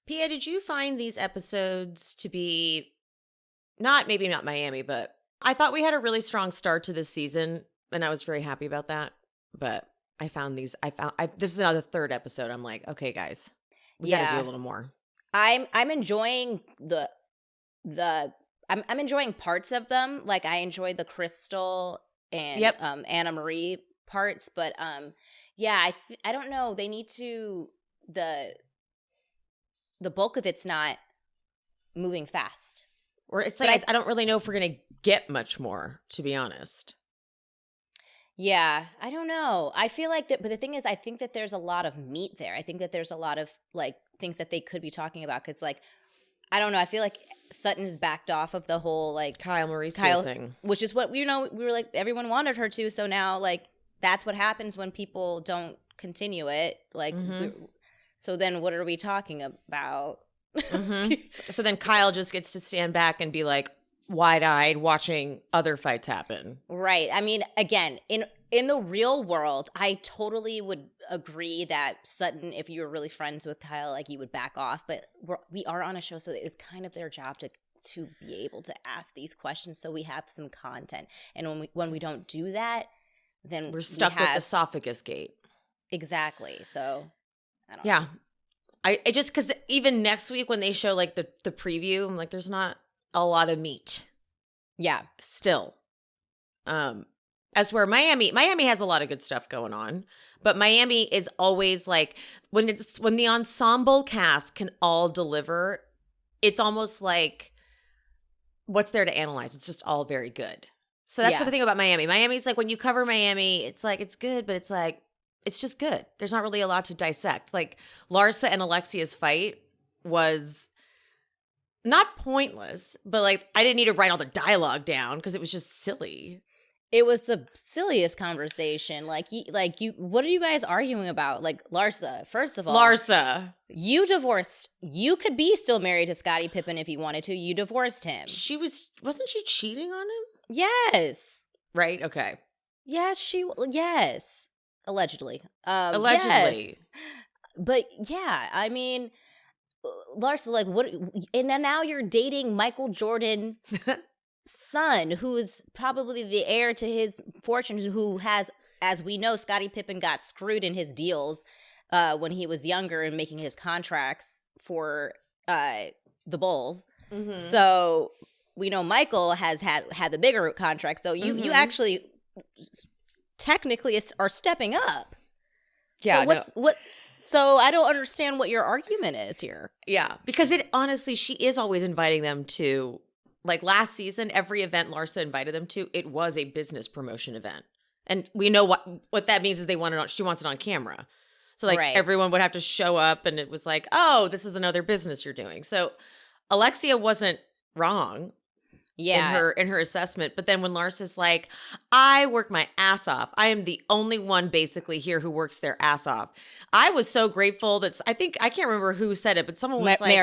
Pia, did you find these episodes to be maybe not Miami, but I thought we had a really strong start to this season, and I was very happy about that. But I found this is now the third episode. I'm like, okay, guys, we got to do a little more. I'm enjoying I'm enjoying parts of them. Like I enjoyed the Crystal and Annemarie parts, but I don't know. They need to the bulk of it's not moving fast. Or it's like I don't really know if we're gonna get much more, to be honest. Yeah, I don't know. I feel like that, but the thing is, I think that there's a lot of meat there. I think that there's a lot of like things that they could be talking about because, like, I don't know. I feel like Sutton has backed off of the whole like Kyle Mauricio thing, which is what we were like everyone wanted her to. So now, like, that's what happens when people don't continue it. Like, so then what are we talking about? So then Kyle just gets to stand back and be like wide-eyed watching other fights happen. Right. I mean, again, in the real world, I totally would agree that Sutton, if you were really friends with Kyle, like you would back off. But we are on a show, so it's kind of their job to be able to ask these questions so we have some content. And when we don't do that, then we're stuck with esopha-gate. Exactly. So I don't know. I just because even next week when they show like the preview, I'm like, there's not a lot of meat. Yeah. Still. As where Miami has a lot of good stuff going on, but Miami is always like when the ensemble cast can all deliver, it's almost like what's there to analyze? It's just all very good. So that's what the thing about Miami. Miami's like when you cover Miami, it's like it's good, but it's like it's just good. There's not really a lot to dissect. Like Larsa and Alexia's fight was not pointless, but like I didn't need to write all the dialogue down because it was just silly. It was the silliest conversation. Like you, what are you guys arguing about? Like Larsa, first of all. Larsa. You divorced. You could be still married to Scottie Pippen if you wanted to. You divorced him. Wasn't she cheating on him? Yes. Right? Okay. Yes, yes. Allegedly. Allegedly. Yes. But yeah, I mean, Larsa, like what, and then now you're dating Michael Jordan's son, who is probably the heir to his fortune, who has, as we know, Scottie Pippen got screwed in his deals when he was younger and making his contracts for the Bulls. Mm-hmm. So we know Michael has had the bigger contract. So you actually technically are stepping up. Yeah. So so I don't understand what your argument is here. Yeah, because she is always inviting them to, like last season, every event Larsa invited them to, it was a business promotion event. And we know what that means is she wants it on camera. So like everyone would have to show up and it was like, oh, this is another business you're doing. So Alexia wasn't wrong. Yeah. In her assessment. But then when Larsa's like, I work my ass off. I am the only one basically here who works their ass off. I was so grateful that I can't remember who said it, but someone was like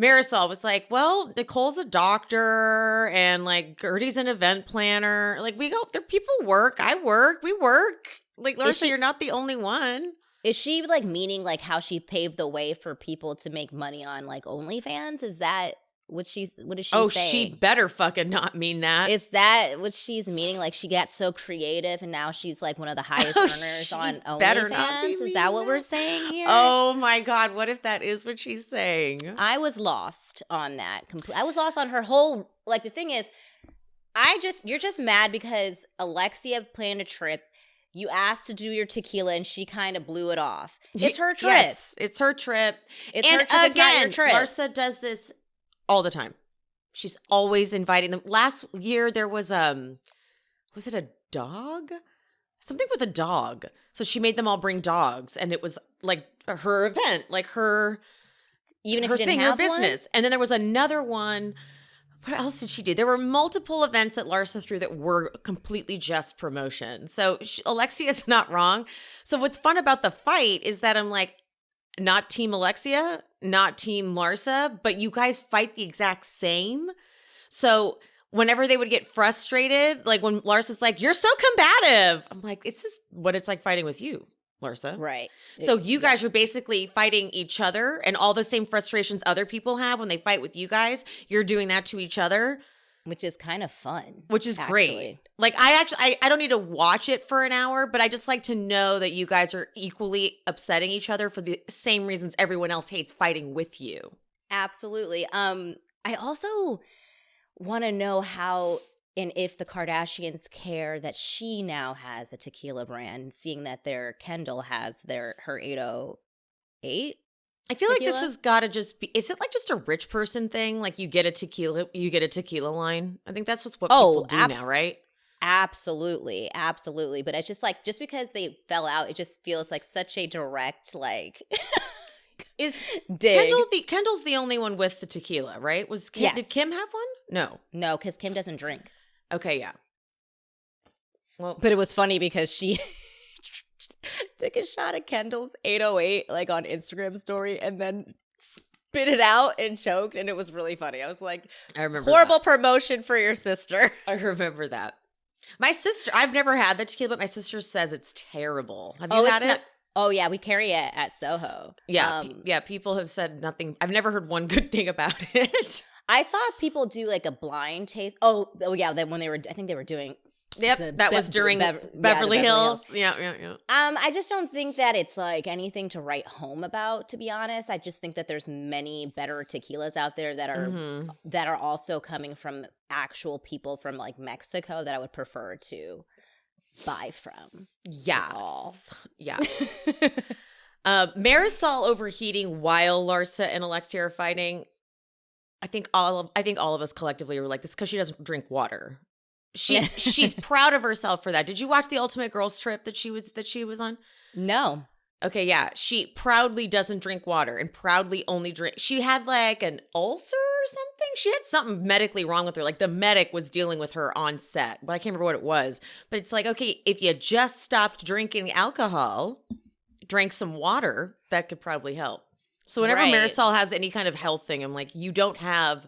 Marisol was like, well, Nicole's a doctor and like Gertie's an event planner. Like people work. I work. We work. Like Larsa, you're not the only one. Is she like meaning like how she paved the way for people to make money on like OnlyFans? Is that what is she saying? Oh, she better fucking not mean that. Is that what she's meaning? Like she got so creative and now she's like one of the highest earners on OnlyFans? Is that what we're saying here? Oh my God, what if that is what she's saying? I was lost on that. I was lost on her whole, like the thing is, you're just mad because Alexia planned a trip. You asked to do your tequila and she kind of blew it off. It's her trip. Yes, it's her trip. It's her trip, it's not your trip. Larsa does this all the time. She's always inviting them. Last year there was it a dog? Something with a dog. So she made them all bring dogs and it was like her event, like her even if her thing, her business. And then there was another one. What else did she do? There were multiple events that Larsa threw that were completely just promotion. So Alexia's not wrong. So what's fun about the fight is that I'm like, not Team Alexia, not Team Larsa, but you guys fight the exact same. So whenever they would get frustrated, like when Larsa's like, you're so combative. I'm like, it's just what it's like fighting with you. Larsa. Right. So you guys are basically fighting each other, and all the same frustrations other people have when they fight with you guys, you're doing that to each other. Which is kind of fun. Which is actually. great. Like, I don't need to watch it for an hour, but I just like to know that you guys are equally upsetting each other for the same reasons everyone else hates fighting with you. Absolutely. I also want to know how and if the Kardashians care that she now has a tequila brand, seeing that their Kendall has her 808. I feel like this Tequila? has got to just be, is it like just a rich person thing? Like you get a tequila line. I think that's just what people do now, right? Absolutely. Absolutely. But it's just like, just because they fell out, it just feels like such a direct, like, is dig. Kendall's the only one with the tequila, right? Yes. Did Kim have one? No, because Kim doesn't drink. Okay, yeah. Well, but it was funny because she took a shot of Kendall's 808 like on Instagram story and then spit it out and choked, and it was really funny. I was like, I remember horrible promotion for your sister. I remember that. My sister, I've never had the tequila, but my sister says it's terrible. Have you had it? Oh yeah, we carry it at Soho. Yeah, yeah. People have said nothing. I've never heard one good thing about it. I saw people do like a blind taste. Oh yeah. Then when I think they were doing. Yep, that was during Beverly Hills. Yeah. I just don't think that it's like anything to write home about, to be honest. I just think that there's many better tequilas out there that are also coming from actual people from like Mexico that I would prefer to buy from. Yeah. Marisol overheating while Larsa and Alexia are fighting. I think all of us collectively were like, this because she doesn't drink water. She's proud of herself for that. Did you watch the Ultimate Girls Trip that she was on? No. Okay, yeah. She proudly doesn't drink water and proudly only drink. She had like an ulcer or something. She had something medically wrong with her. Like the medic was dealing with her on set, but I can't remember what it was. But it's like, okay, if you just stopped drinking alcohol, drank some water, that could probably help. So whenever Marisol has any kind of health thing, I'm like, you don't have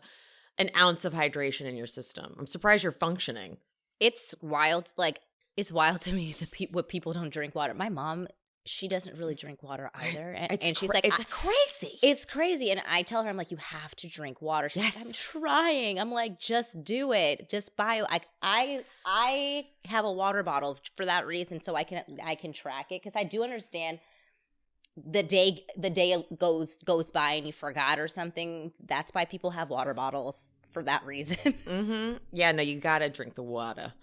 an ounce of hydration in your system. I'm surprised you're functioning. It's wild. Like, it's wild to me what people don't drink water. My mom, she doesn't really drink water either. And she's like, it's crazy. It's crazy. And I tell her, I'm like, you have to drink water. She's like, I'm trying. I'm like, just do it. Just buy. I have a water bottle for that reason, so I can track it, because I do understand the day goes by and you forgot or something. That's why people have water bottles, for that reason. Mm-hmm. Yeah, no, you gotta drink the water.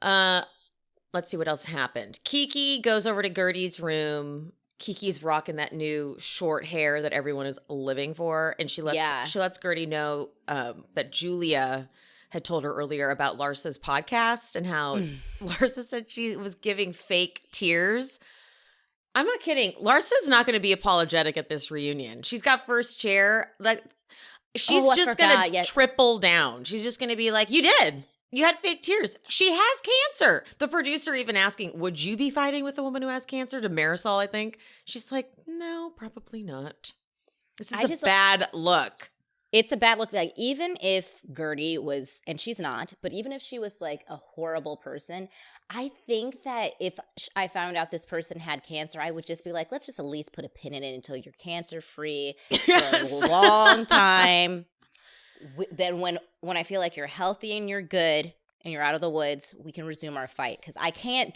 Let's see what else happened. Kiki goes over to Gertie's room. Kiki's rocking that new short hair that everyone is living for, and she lets Gertie know that Julia had told her earlier about Larsa's podcast and how Larsa said she was giving fake tears. I'm not kidding. Larsa's not going to be apologetic at this reunion. She's got first chair. Like, she's just going to triple down. She's just going to be like, you did. You had fake tears. She has cancer. The producer even asking, would you be fighting with a woman who has cancer? To Marisol, I think. She's like, no, probably not. This is a bad look. It's a bad look. Like, even if Gertie was, and she's not, but even if she was like a horrible person, I think that if I found out this person had cancer, I would just be like, let's just at least put a pin in it until you're cancer free for a long time. Then when I feel like you're healthy and you're good and you're out of the woods, we can resume our fight. Because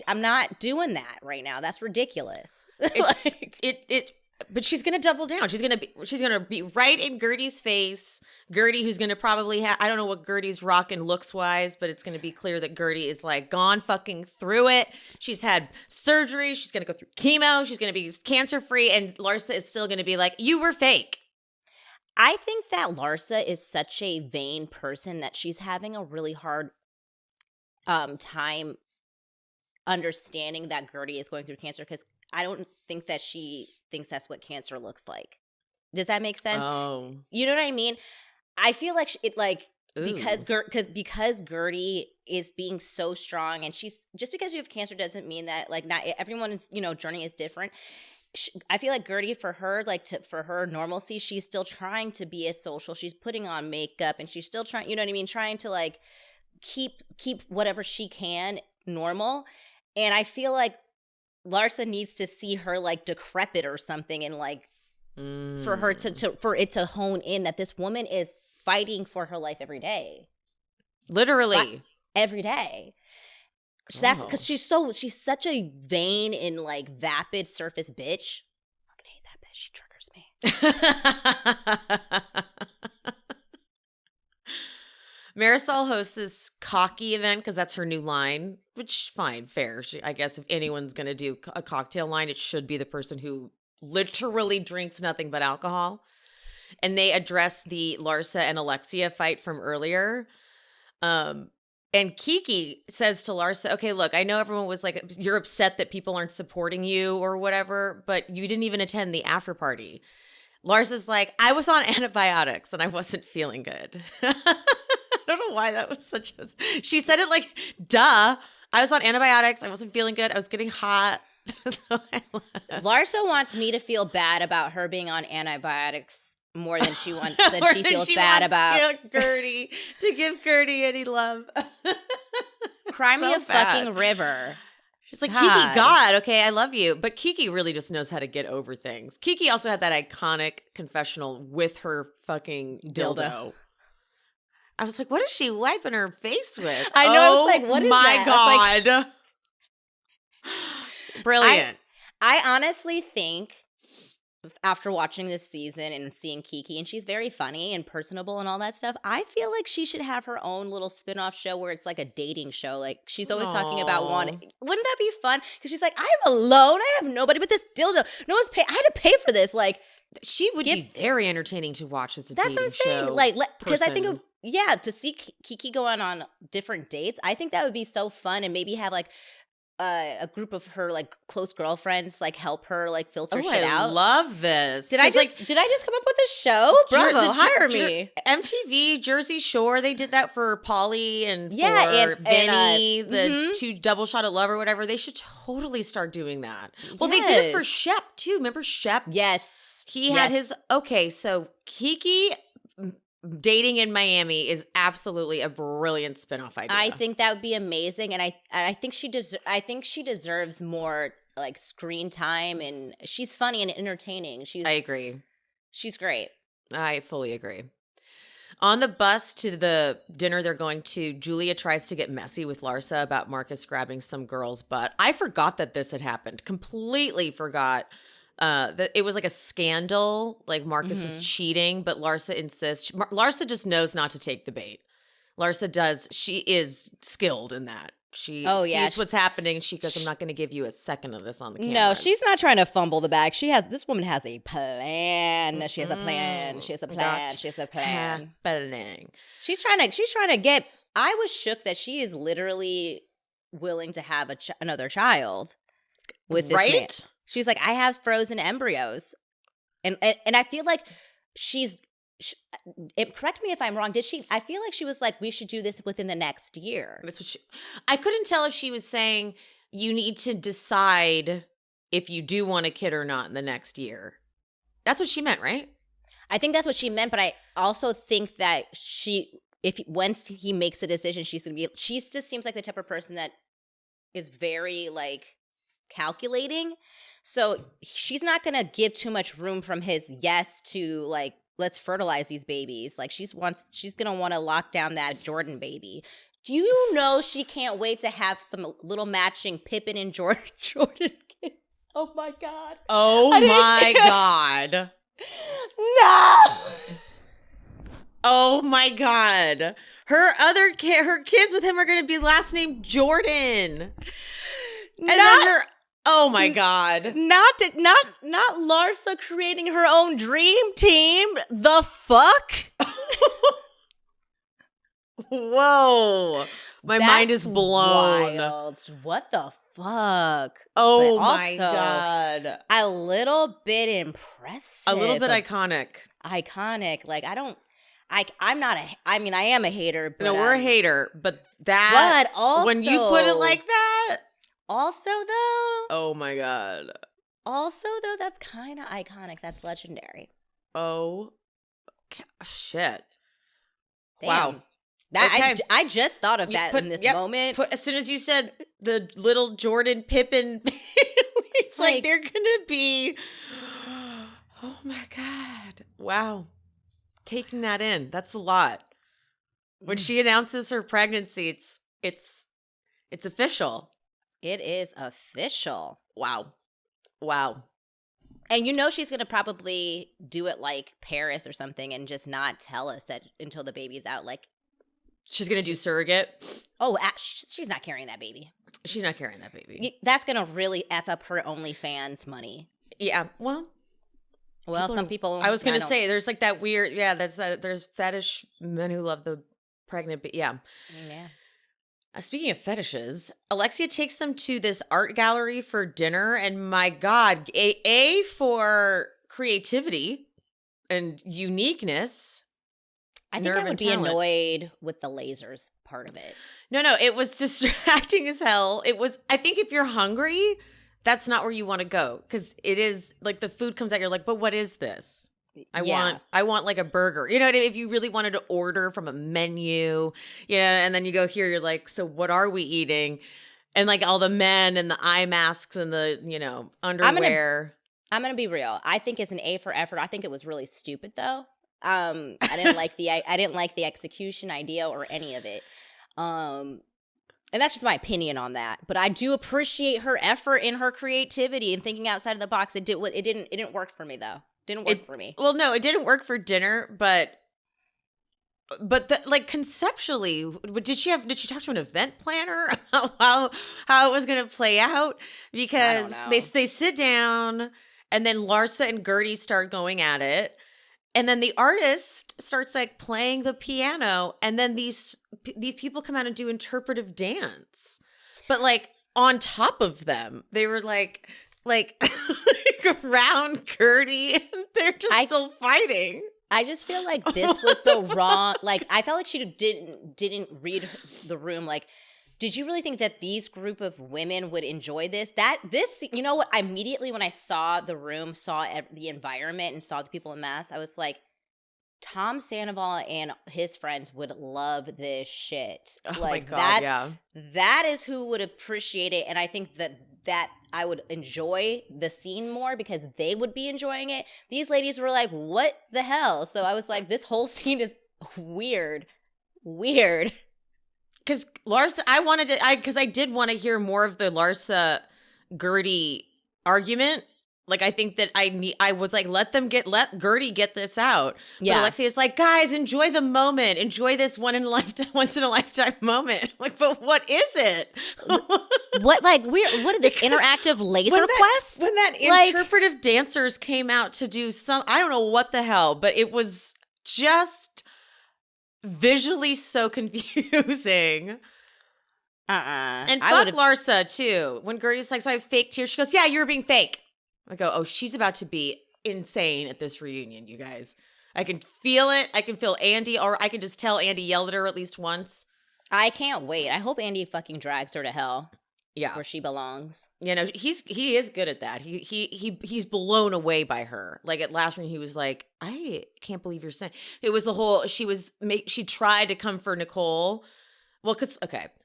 I'm not doing that right now. That's ridiculous. But she's going to double down. She's going to be right in Gertie's face. Gertie, who's going to probably have, I don't know what Gertie's rocking looks wise, but it's going to be clear that Gertie is like gone fucking through it. She's had surgery. She's going to go through chemo. She's going to be cancer free. And Larsa is still going to be like, you were fake. I think that Larsa is such a vain person that she's having a really hard time understanding that Gertie is going through cancer, because I don't think that she thinks that's what cancer looks like. Does that make sense? Oh. You know what I mean? I feel like because Gertie is being so strong, and she's, just because you have cancer doesn't mean that, like, not everyone's, journey is different. I feel like Gertie, for her, for her normalcy, she's still trying to be as social. She's putting on makeup, and she's still trying, you know what I mean? Trying to like keep whatever she can normal. And I feel like Larsa needs to see her like decrepit or something, and like for her for it to hone in that this woman is fighting for her life every day. Literally. Every day. That's because she's such a vain and like vapid surface bitch. I fucking hate that bitch. She triggers me. Marisol hosts this cocky event because that's her new line, which fine, fair. I guess if anyone's going to do a cocktail line, it should be the person who literally drinks nothing but alcohol. And they address the Larsa and Alexia fight from earlier. And Kiki says to Larsa, okay, look, I know everyone was like, you're upset that people aren't supporting you or whatever, but you didn't even attend the after party. Larsa's like, I was on antibiotics and I wasn't feeling good. I don't know why that was such a... She said it like, duh. I was on antibiotics. I wasn't feeling good. I was getting hot. So Larsa wants me to feel bad about her being on antibiotics more than she wants than she feels bad about Gertie to give Gertie any love. Cry me a fucking river. She's like, Kiki, God, okay, I love you. But Kiki really just knows how to get over things. Kiki also had that iconic confessional with her fucking dildo. I was like, what is she wiping her face with? I know. I was like, what is that? My God. Brilliant. I honestly think after watching this season and seeing Kiki, and she's very funny and personable and all that stuff, I feel like she should have her own little spin-off show where it's like a dating show. Like she's always talking about Wouldn't that be fun? Because she's like, I'm alone. I have nobody but this dildo. No one's paying. I had to pay for this. Like she would be very entertaining to watch as a dating show. That's what I'm saying. Like, because I think to see Kiki go on different dates, I think that would be so fun, and maybe have like a group of her like close girlfriends like help her like filter shit out. I love this. Did I just come up with this show? Bravo, hire me. MTV, Jersey Shore, they did that for Polly and for Vinny, the two double shot of love or whatever. They should totally start doing that. Well, they did it for Shep too. Remember Shep? Yes. He had his so Kiki dating in Miami is absolutely a brilliant spinoff idea. I think that would be amazing, and I think she deserves more like screen time, and she's funny and entertaining. I agree. She's great. I fully agree. On the bus to the dinner they're going to, Julia tries to get messy with Larsa about Marcus grabbing some girl's butt. I forgot that this had happened. Completely forgot. That it was like a scandal, like Marcus was cheating, but Larsa insists. Larsa just knows not to take the bait. Larsa does. She is skilled in that. She sees what's happening. She goes, I'm not going to give you a second of this on the camera. No, she's not trying to fumble the bag. This woman has a plan. She has a plan. She has a plan. She has a plan. Happening. She's trying to get, I was shook that she is literally willing to have another child with this man. She's like, I have frozen embryos. And I feel like correct me if I'm wrong. I feel like she was like, we should do this within the next year. That's what I couldn't tell if she was saying you need to decide if you do want a kid or not in the next year. That's what she meant, right? I think that's what she meant, but I also think that once he makes a decision, she just seems like the type of person that is very like calculating. So she's not going to give too much room from his yes to like, let's fertilize these babies. Like she's going to want to lock down that Jordan baby. Do you know she can't wait to have some little matching Pippen and Jordan kids? Oh my God. Oh my God. No. Oh my God. Her kids with him are going to be last name Jordan. Oh my God. Not Larsa creating her own dream team. The fuck? Whoa. My mind is blown. Wild. What the fuck? Oh my God. A little bit impressive. A little bit iconic. Iconic. Like I'm not I am a hater. But no, we're a hater. But also, when you put it like that. Also, though. Oh, my God. Also, though, that's kind of iconic. That's legendary. Oh, shit. Damn. Wow. I just thought of that in this moment. As soon as you said the little Jordan Pippen like they're gonna be. Oh my God! Wow, taking that in, that's a lot. When she announces her pregnancy, it's official. It is official. Wow. And you know she's going to probably do it like Paris or something and just not tell us that until the baby's out. Like, she's going to do surrogate. Oh, she's not carrying that baby. She's not carrying that baby. That's going to really F up her OnlyFans money. Yeah, well, some people. I was going to say, there's like that weird, there's fetish men who love the pregnant, but yeah. Speaking of fetishes, Alexia takes them to this art gallery for dinner, and my God, A for creativity and uniqueness. I think I would be annoyed with the lasers part of it. No, it was distracting as hell. I think if you're hungry, that's not where you want to go, because it is like the food comes out, you're like, but what is this? I want like a burger. You know what I mean? If you really wanted to order from a menu, and then you go here, you're like, so what are we eating? And like all the men and the eye masks and the, underwear. I'm gonna be real. I think it's an A for effort. I think it was really stupid though. I didn't like the execution idea or any of it. And that's just my opinion on that. But I do appreciate her effort and her creativity and thinking outside of the box. It didn't work for me though. Didn't work for me. Well, no, it didn't work for dinner, but like conceptually, did she talk to an event planner about how it was going to play out? Because they sit down, and then Larsa and Gertie start going at it, and then the artist starts like playing the piano, and then these people come out and do interpretive dance, but like on top of them, they were like around Gertie, and they're just still fighting. I just feel like this was the wrong. Like, I felt like she didn't read the room. Like, did you really think that these group of women would enjoy this? You know what? Immediately when I saw the room, saw the environment, and saw the people in mass, I was like, Tom Sandoval and his friends would love this shit. Oh like my God, that is who would appreciate it, and I think that I would enjoy the scene more because they would be enjoying it. These ladies were like, "What the hell?" So I was like, "This whole scene is weird." Because Larsa, because I did want to hear more of the Larsa Gertie argument. Like, I think that I was like, let Gertie get this out. Yeah. But Alexia is like, guys, enjoy the moment. Enjoy this once in a lifetime moment. Like, but what is it? What is this interactive laser quest? When that interpretive dancers came out to do I don't know what the hell, but it was just visually so confusing. And fuck Larsa too. When Gertie's like, so I have fake tears, she goes, yeah, you're being fake. I go, oh, she's about to be insane at this reunion, you guys. I can feel it. I can feel Andy, or I can just tell Andy yelled at her at least once. I can't wait. I hope Andy fucking drags her to hell. Yeah. Where she belongs. He is good at that. He's blown away by her. Like at last when he was like, I can't believe you're saying. It was the whole, she tried to come for Nicole. Well,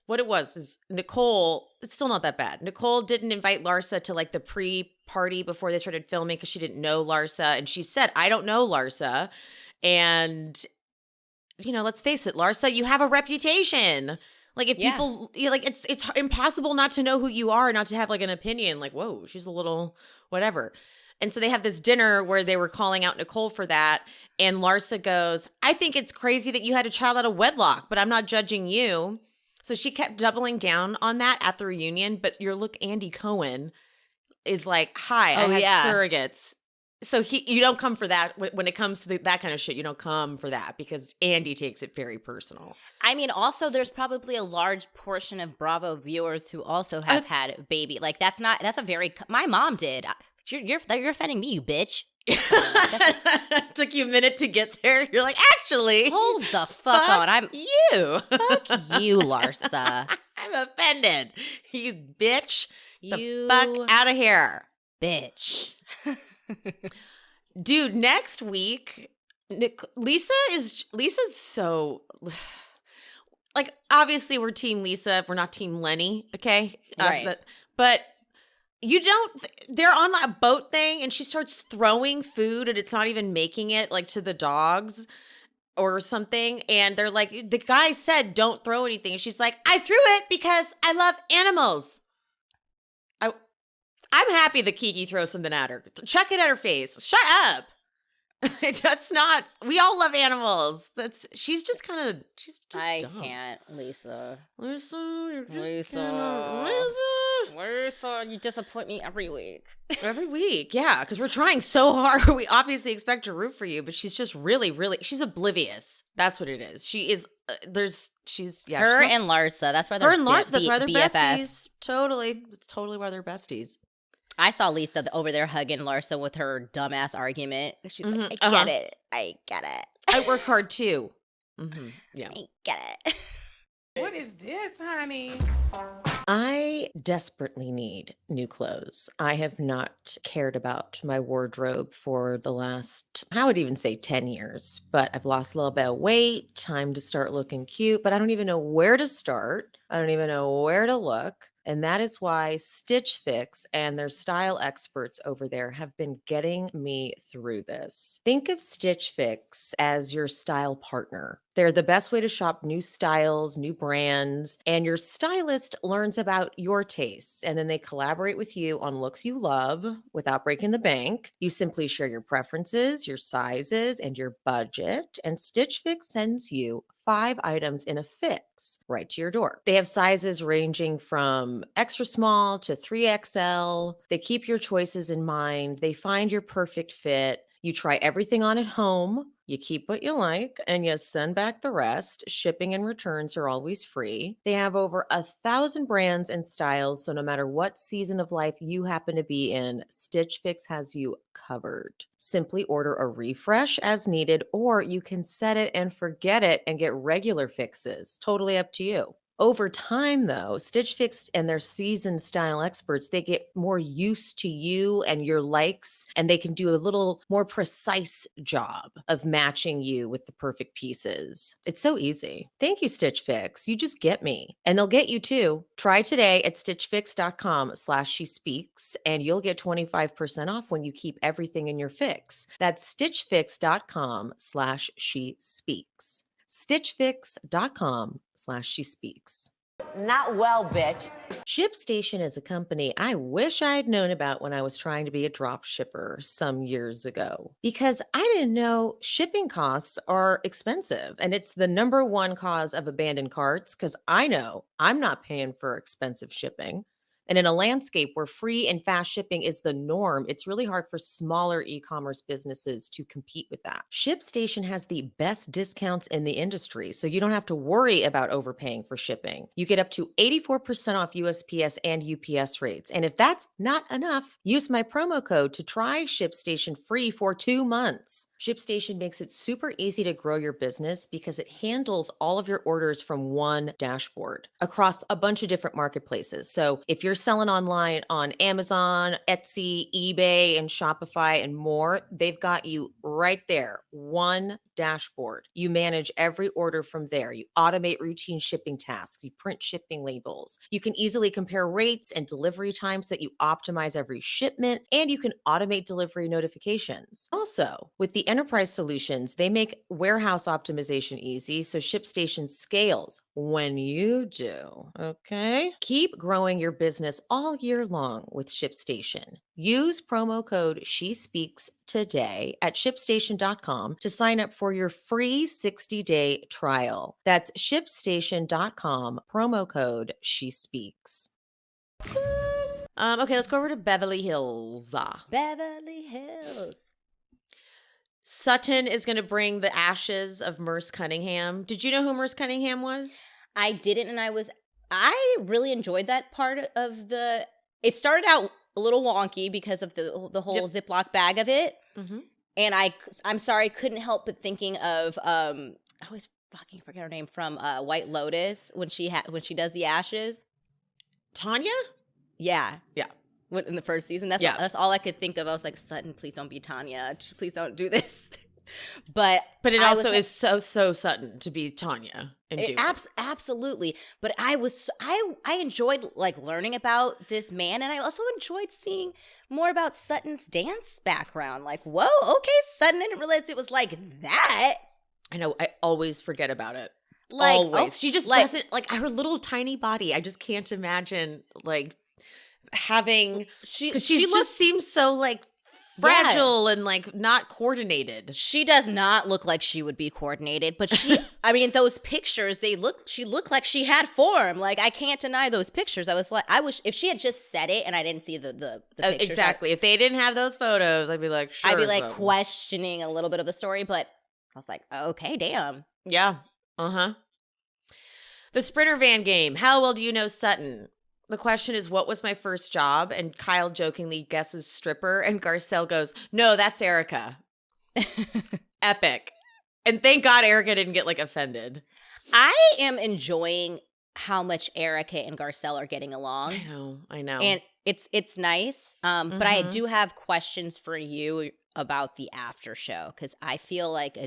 what it was is Nicole, it's still not that bad. Nicole didn't invite Larsa to like the pre-party before they started filming because she didn't know Larsa. And she said, I don't know Larsa. And, let's face it, Larsa, you have a reputation. Like if people, it's impossible not to know who you are, not to have like an opinion. Like, whoa, she's a little whatever. And so they have this dinner where they were calling out Nicole for that. And Larsa goes, I think it's crazy that you had a child out of wedlock, but I'm not judging you. So she kept doubling down on that at the reunion. But Andy Cohen is like, hi, I had surrogates. So you don't come for that. When it comes to that kind of shit, you don't come for that because Andy takes it very personal. I mean, also there's probably a large portion of Bravo viewers who also have had a baby. Like my mom did. You're offending me, you bitch. Took you a minute to get there. You're like, actually, hold the fuck on. Fuck you, Larsa. I'm offended, you bitch. The fuck out of here, bitch. Dude, next week, Lisa's so like obviously we're team Lisa. We're not team Lenny. Okay, right? But they're on that boat thing and she starts throwing food and it's not even making it like to the dogs or something. And they're like, the guy said, don't throw anything. And she's like, I threw it because I love animals. I'm happy that Kiki throws something at her. Chuck it at her face. Shut up. That's not, we all love animals. She's just dumb. I can't, Lisa. Lisa, You disappoint me every week. Every week, yeah, because we're trying so hard. We obviously expect to root for you, but she's just really, she's oblivious. That's what it is. She is, and Larsa. That's why they're besties. Totally. It's totally why they're besties. I saw Lisa over there hugging Larsa with her dumbass argument. She's like, I get it. I work hard too. Yeah. I get it. What is this, honey? I desperately need new clothes. I have not cared about my wardrobe for the last, I would even say 10 years, but I've lost a little bit of weight, time to start looking cute, but I don't even know where to start. I don't even know where to look. And that is why Stitch Fix and their style experts over there have been getting me through this. Think of Stitch Fix as your style partner. They're the best way to shop new styles, new brands, and your stylist learns about your tastes. And then they collaborate with you on looks you love without breaking the bank. You simply share your preferences, your sizes, and your budget. And Stitch Fix sends you 5 items in a fix right to your door. They have sizes ranging from extra small to 3XL. They keep your choices in mind. They find your perfect fit. You try everything on at home. You keep what you like and you send back the rest. Shipping and returns are always free. They have over 1,000 brands and styles, so no matter what season of life you happen to be in, Stitch Fix has you covered. Simply order a refresh as needed, or you can set it and forget it and get regular fixes. Totally up to you. Over time, though, Stitch Fix and their seasoned style experts, they get more used to you and your likes, and they can do a little more precise job of matching you with the perfect pieces. It's so easy. Thank you, Stitch Fix. You just get me. And they'll get you too. Try today at stitchfix.com/shespeaks, and you'll get 25% off when you keep everything in your fix. That's stitchfix.com/shespeaks. stitchfix.com/shespeaks. Not well, bitch. ShipStation is a company I wish I had known about when I was trying to be a drop shipper some years ago, because I didn't know shipping costs are expensive, and it's the number one cause of abandoned carts, because I know I'm not paying for expensive shipping. And in a landscape where free and fast shipping is the norm, it's really hard for smaller e-commerce businesses to compete with that. ShipStation has the best discounts in the industry, so you don't have to worry about overpaying for shipping. You get up to 84% off USPS and UPS rates. And if that's not enough, use my promo code to try ShipStation free for 2 months. ShipStation makes it super easy to grow your business because it handles all of your orders from one dashboard across a bunch of different marketplaces. So if you're selling online on Amazon, Etsy, eBay, and Shopify and more, they've got you right there. One dashboard. You manage every order from there. You automate routine shipping tasks. You print shipping labels. You can easily compare rates and delivery times so that you optimize every shipment, and you can automate delivery notifications. Also, with the enterprise solutions, they make warehouse optimization easy, so ShipStation scales when you do. Okay? Keep growing your business all year long with ShipStation. Use promo code SheSpeaks today at ShipStation.com to sign up for your free 60-day trial. That's ShipStation.com, promo code SheSpeaks. Okay, let's go over to Beverly Hills. Beverly Hills. Sutton is going to bring the ashes of Merce Cunningham. Did you know who Merce Cunningham was? I didn't, and I really enjoyed that part of the. It started out a little wonky because of the whole Ziploc bag of it, and I'm sorry, I couldn't help but thinking of I always fucking forget her name from White Lotus when she does the ashes. Tanya? Yeah. In the first season, that's all I could think of. I was like, Sutton, please don't be Tanya. Please don't do this. But it I also was- is so Sutton to be Tanya and do it. Absolutely. But I enjoyed like learning about this man, and I also enjoyed seeing more about Sutton's dance background. Like, whoa, okay, Sutton, I didn't realize it was like that. I know. I always forget about it. Like, always. oh, She just like- doesn't like her little tiny body. I just can't imagine like having because she just seems so like fragile and like not coordinated. She does not look like she would be coordinated, but she, I mean, those pictures, she looked like she had form. Like, I can't deny those pictures. I was like, I wish, if she had just said it and I didn't see the pictures. Exactly. If they didn't have those photos, I'd be like, sure. I'd be like questioning a little bit of the story, but I was like, okay, damn. Yeah. Uh-huh. The Sprinter van game. How well do you know Sutton? The question is, what was my first job? And Kyle jokingly guesses stripper. And Garcelle goes, no, that's Erica. Epic. And thank God Erica didn't get like offended. I am enjoying how much Erica and Garcelle are getting along. I know. And it's nice. But I do have questions for you about the after show, because I feel like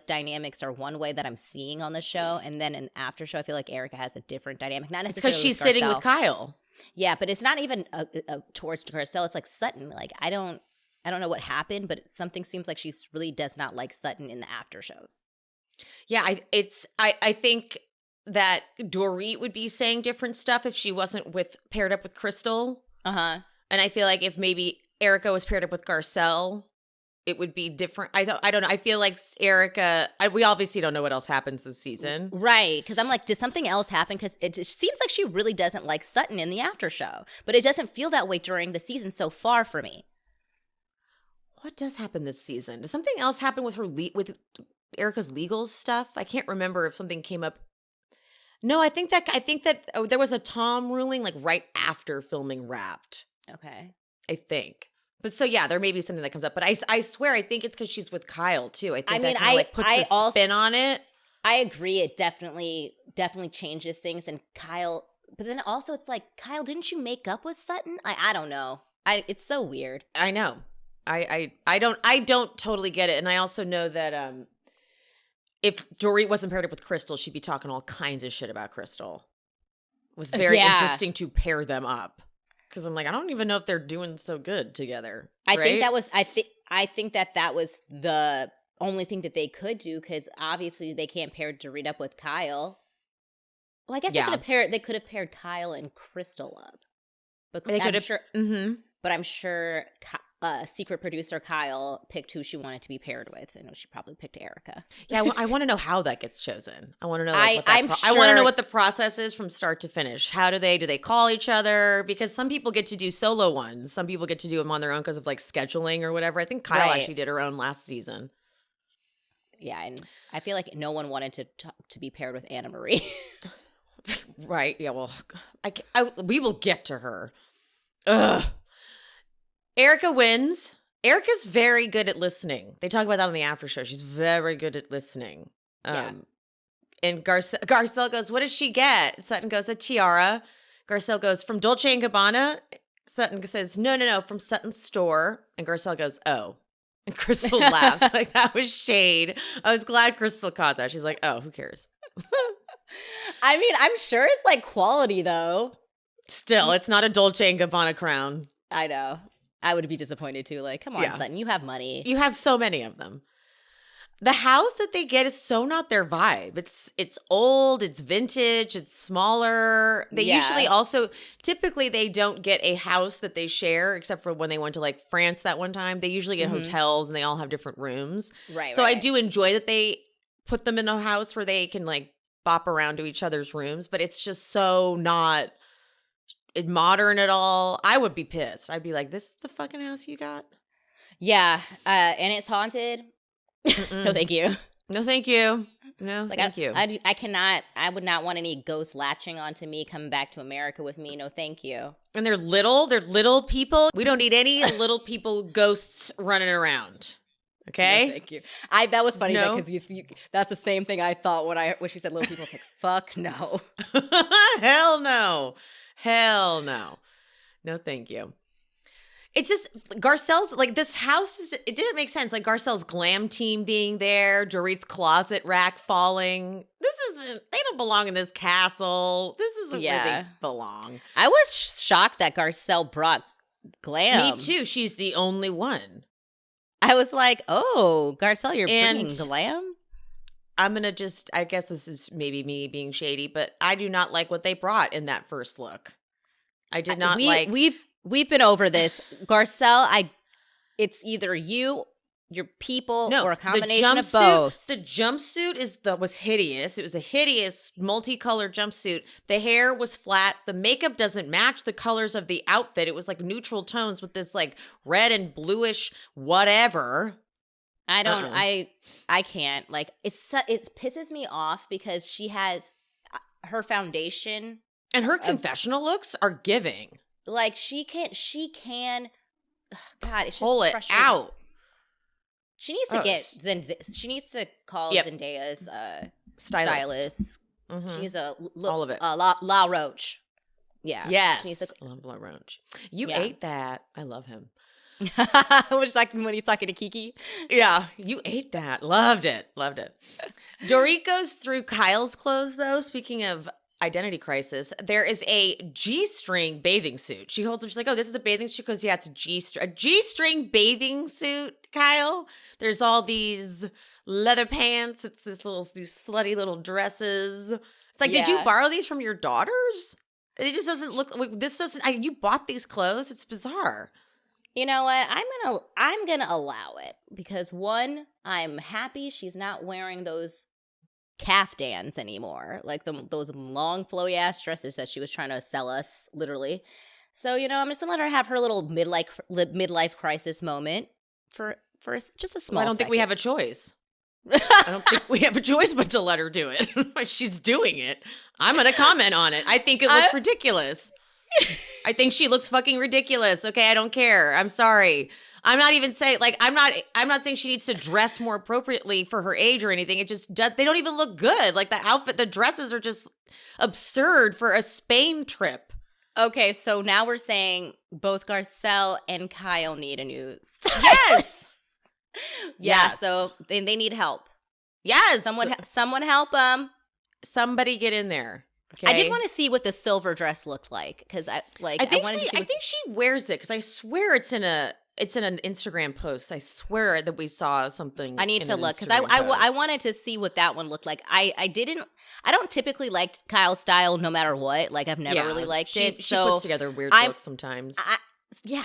dynamics are one way that I'm seeing on the show, and then in the after show, I feel like Erica has a different dynamic. Not necessarily because she's with sitting Garcelle. with Kyle. Yeah, but it's not even towards Garcelle. It's like Sutton. Like I don't know what happened, but something seems like she really does not like Sutton in the after shows. Yeah, I think that Dorit would be saying different stuff if she wasn't paired up with Crystal. Uh-huh. And I feel like if maybe Erica was paired up with Garcelle, it would be different. I don't know. I feel like Erica, we obviously don't know what else happens this season. Right. Because I'm like, did something else happen? Because it just seems like she really doesn't like Sutton in the after show. But it doesn't feel that way during the season so far for me. What does happen this season? Does something else happen with with Erica's legal stuff? I can't remember if something came up. No, I think that there was a Tom ruling like right after filming Wrapped. Okay. I think. But so yeah, there may be something that comes up. But I swear, I think it's because she's with Kyle too. I think that kind of like puts a spin on it. I agree. It definitely changes things. And Kyle, but then also it's like, Kyle, didn't you make up with Sutton? I don't know. It's so weird. I know. I don't totally get it. And I also know that if Dorit wasn't paired up with Crystal, she'd be talking all kinds of shit about Crystal. It was very interesting to pair them up. Because I'm like, I don't even know if they're doing so good together. I think that was that was the only thing that they could do, because obviously they can't pair Dorit up with Kyle. Well, I guess they could have paired Kyle and Crystal up. But I'm sure secret producer Kyle picked who she wanted to be paired with, and she probably picked Erica. Yeah, I want to know how that gets chosen. I want to know. I want to know what the process is from start to finish. How do they call each other? Because some people get to do solo ones. Some people get to do them on their own because of like scheduling or whatever. I think Kyle actually did her own last season. Yeah, and I feel like no one wanted to be paired with Annemarie. Right. Yeah. Well, we will get to her. Ugh. Erica wins. Erica's very good at listening. They talk about that on the after show. She's very good at listening. And Garcelle goes, what does she get? Sutton goes, a tiara. Garcelle goes, from Dolce & Gabbana. Sutton says, no, from Sutton's store. And Garcelle goes, oh. And Crystal laughs. Like, that was shade. I was glad Crystal caught that. She's like, oh, who cares? I mean, I'm sure it's like quality though. Still, it's not a Dolce & Gabbana crown. I know. I would be disappointed too. Like, come on, Sutton, you have money. You have so many of them. The house that they get is so not their vibe. It's old, it's vintage, it's smaller. They usually also, typically they don't get a house that they share, except for when they went to like France that one time. They usually get hotels and they all have different rooms. Right. So I do enjoy that they put them in a house where they can like bop around to each other's rooms, but it's just so not modern at all. I would be pissed. I'd be like, this is the fucking house you got? Yeah. And it's haunted. No, thank you. No, thank you. No, like, thank you. I would not want any ghosts latching onto me, coming back to America with me. No, thank you. And they're little people. We don't need any little people ghosts running around. Okay? No, thank you. That was funny because that's the same thing I thought when she said little people. It's like, fuck no. Hell no. Hell no. No, thank you. It's just Garcelle's like this house it didn't make sense. Like Garcelle's glam team being there, Dorit's closet rack falling. They don't belong in this castle. This isn't where they belong. I was shocked that Garcelle brought glam. Me too. She's the only one. I was like, oh, Garcelle, you're bringing glam? I'm going to I guess this is maybe me being shady, but I do not like what they brought in that first look. I did not like. We've been over this. Garcelle, it's either you, your people, or a combination of both. The jumpsuit was hideous. It was a hideous multicolored jumpsuit. The hair was flat. The makeup doesn't match the colors of the outfit. It was like neutral tones with this like red and bluish whatever. I don't. I can't. Like it pisses me off because she has her foundation and her confessional looks are giving. Like she can God, it's just pull it out. She needs to she needs to call Zendaya's stylist. Mm-hmm. She needs a all of it. La Roche. Yeah. Yes. I love La Roche. You ate that. I love him. Which like when he's talking to Kiki. Yeah, you ate that. Loved it. Dorit goes through Kyle's clothes though. Speaking of identity crisis, there is a G-string bathing suit. She holds up, she's like, oh, this is a bathing suit? She goes, yeah, it's a G-string bathing suit, Kyle. There's all these leather pants. It's these slutty little dresses. It's like, did you borrow these from your daughters? It just doesn't look like you bought these clothes. It's bizarre. You know what? I'm gonna allow it because one, I'm happy she's not wearing those caftans anymore, like those long flowy ass dresses that she was trying to sell us, literally. So I'm just gonna let her have her little midlife crisis moment for just a small. I don't think we have a choice. I don't think we have a choice but to let her do it. She's doing it. I'm gonna comment on it. I think it looks ridiculous. I think she looks fucking ridiculous. Okay, I don't care. I'm sorry. I'm not even saying I'm not saying she needs to dress more appropriately for her age or anything. It just does. They don't even look good. Like the outfit, the dresses are just absurd for a Spain trip. Okay, so now we're saying both Garcelle and Kyle need a new style. Yes. Yes. So they need help. Yes. Someone help them. Somebody get in there. Okay. I did want to see what the silver dress looked like because I think she wears it because I swear it's in an Instagram post. I swear that we saw something. I need to look because I wanted to see what that one looked like. I don't typically like Kyle's style no matter what. Like I've never really liked it. She puts together weird looks sometimes.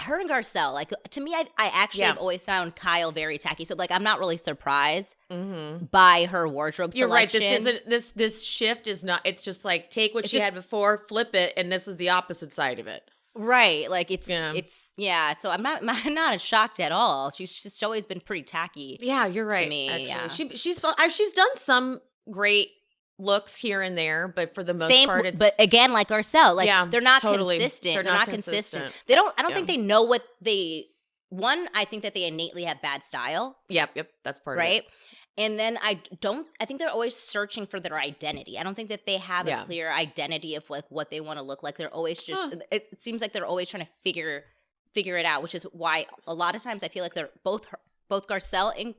Her and Garcelle. Like to me, I actually have always found Kyle very tacky. So like I'm not really surprised by her wardrobe selection. You're right. This shift is not. It's just like take what she had before, flip it, and this is the opposite side of it. Right, like it's so I'm not shocked at all. She's just always been pretty tacky. Yeah, you're right. To me, actually. Yeah, she's done some great looks here and there, but for the most part, it's. But again, like Garcelle, they're not consistent. They're not consistent. I don't think they know what they. One, I think that they innately have bad style. Yep, that's part of it. Right. And then I think they're always searching for their identity. I don't think that they have a clear identity of like what they want to look like. They're always just, it seems like they're always trying to figure it out, which is why a lot of times I feel like they're both Garcelle and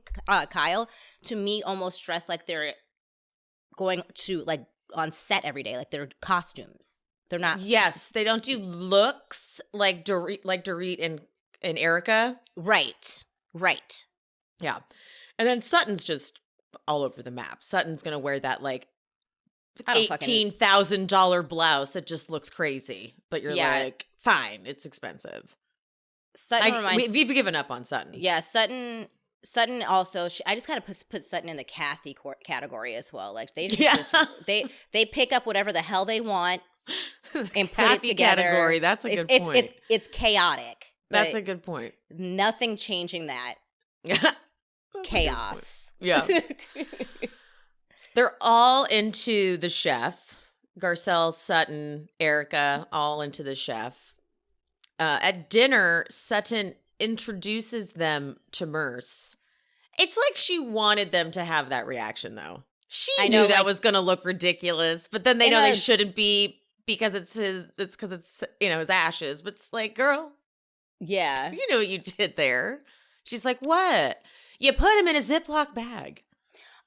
Kyle, to me, almost dress like they're going to like on set every day. Like they're costumes. They're not. Yes. They don't do looks like Dorit and Erica. Right. Yeah. And then Sutton's just all over the map. Sutton's going to wear that like $18,000 blouse that just looks crazy. But you're like, fine, it's expensive. We've given up on Sutton. Yeah, Sutton also, I just kind of put Sutton in the Kathy category as well. Like they they pick up whatever the hell they want and put it together. Category, that's a good point. It's chaotic. That's a good point. Nothing changing that. Chaos. Yeah. They're all into the chef. Garcelle, Sutton, Erica, all into the chef. At dinner, Sutton introduces them to Merce. It's like she wanted them to have that reaction, though. She knew that was going to look ridiculous, but then they know they shouldn't be because it's his ashes. But it's like, girl, Yeah. You know what you did there. She's like, what? You put him in a Ziploc bag.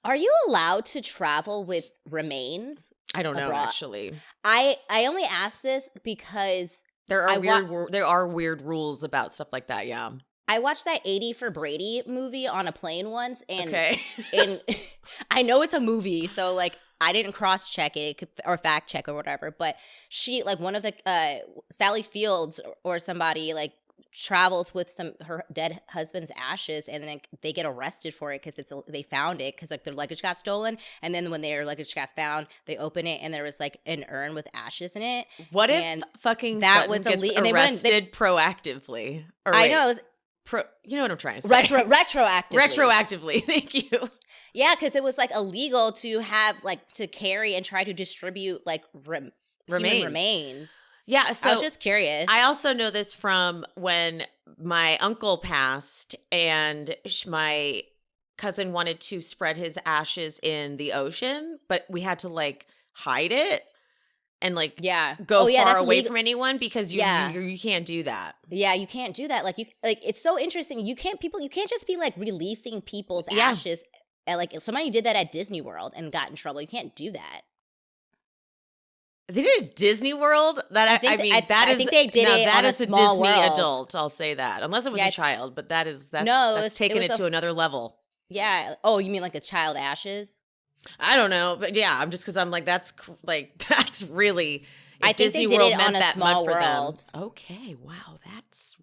Are you allowed to travel with remains? I don't know, abroad? actually. I only ask this because There I are there are weird rules about stuff like that, yeah. I watched that 80 for Brady movie on a plane once, and Okay. and I know it's a movie, so like I didn't cross check it or fact check or whatever, but she like one of the Sally Fields or somebody like travels with her dead husband's ashes, and then they get arrested for it because they found it because like their luggage got stolen, and then when their luggage got found, they open it and there was like an urn with ashes in it. What and if fucking that Sutton was gets and arrested proactively? Or I wait, know. It was you know what I'm trying to say. retroactively. Retroactively, thank you. Yeah, because it was like illegal to have like to carry and try to distribute like human remains. Yeah, so I was just curious. I also know this from when my uncle passed and my cousin wanted to spread his ashes in the ocean, but we had to like hide it and like go far away from anyone because you can't do that. Yeah, you can't do that. Like it's so interesting. You can't just be like releasing people's ashes. Like somebody did that at Disney World and got in trouble. You can't do that. They did a Disney World? I think they did it on a small Disney world. Adult, I'll say that. Unless it was a child, but that's taken it to another level. Yeah. Oh, you mean like a child ashes? I don't know, but yeah, I'm just because I'm like that's really. I think Disney they did World it meant on a that small much for world. them. Okay, wow, that's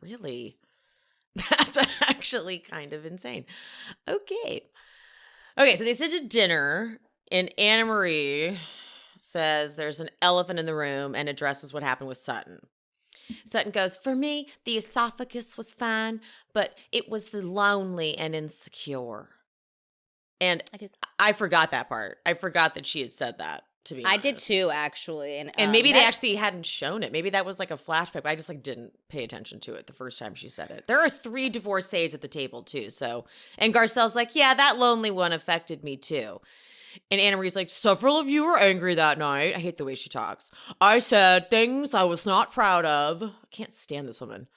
actually kind of insane. Okay, so they sit to dinner, and Annemarie says there's an elephant in the room and addresses what happened with Sutton. Sutton goes, for me, the esophagus was fine, but it was the lonely and insecure. And I forgot that part. I forgot that she had said that, to be honest. I did too, actually. And maybe they actually hadn't shown it. Maybe that was like a flashback, but I just like didn't pay attention to it the first time she said it. There are 3 divorcees at the table too, so. And Garcelle's like, yeah, that lonely one affected me too. And Annemarie's like, several of you were angry that night. I hate the way she talks. I said things I was not proud of. I can't stand this woman.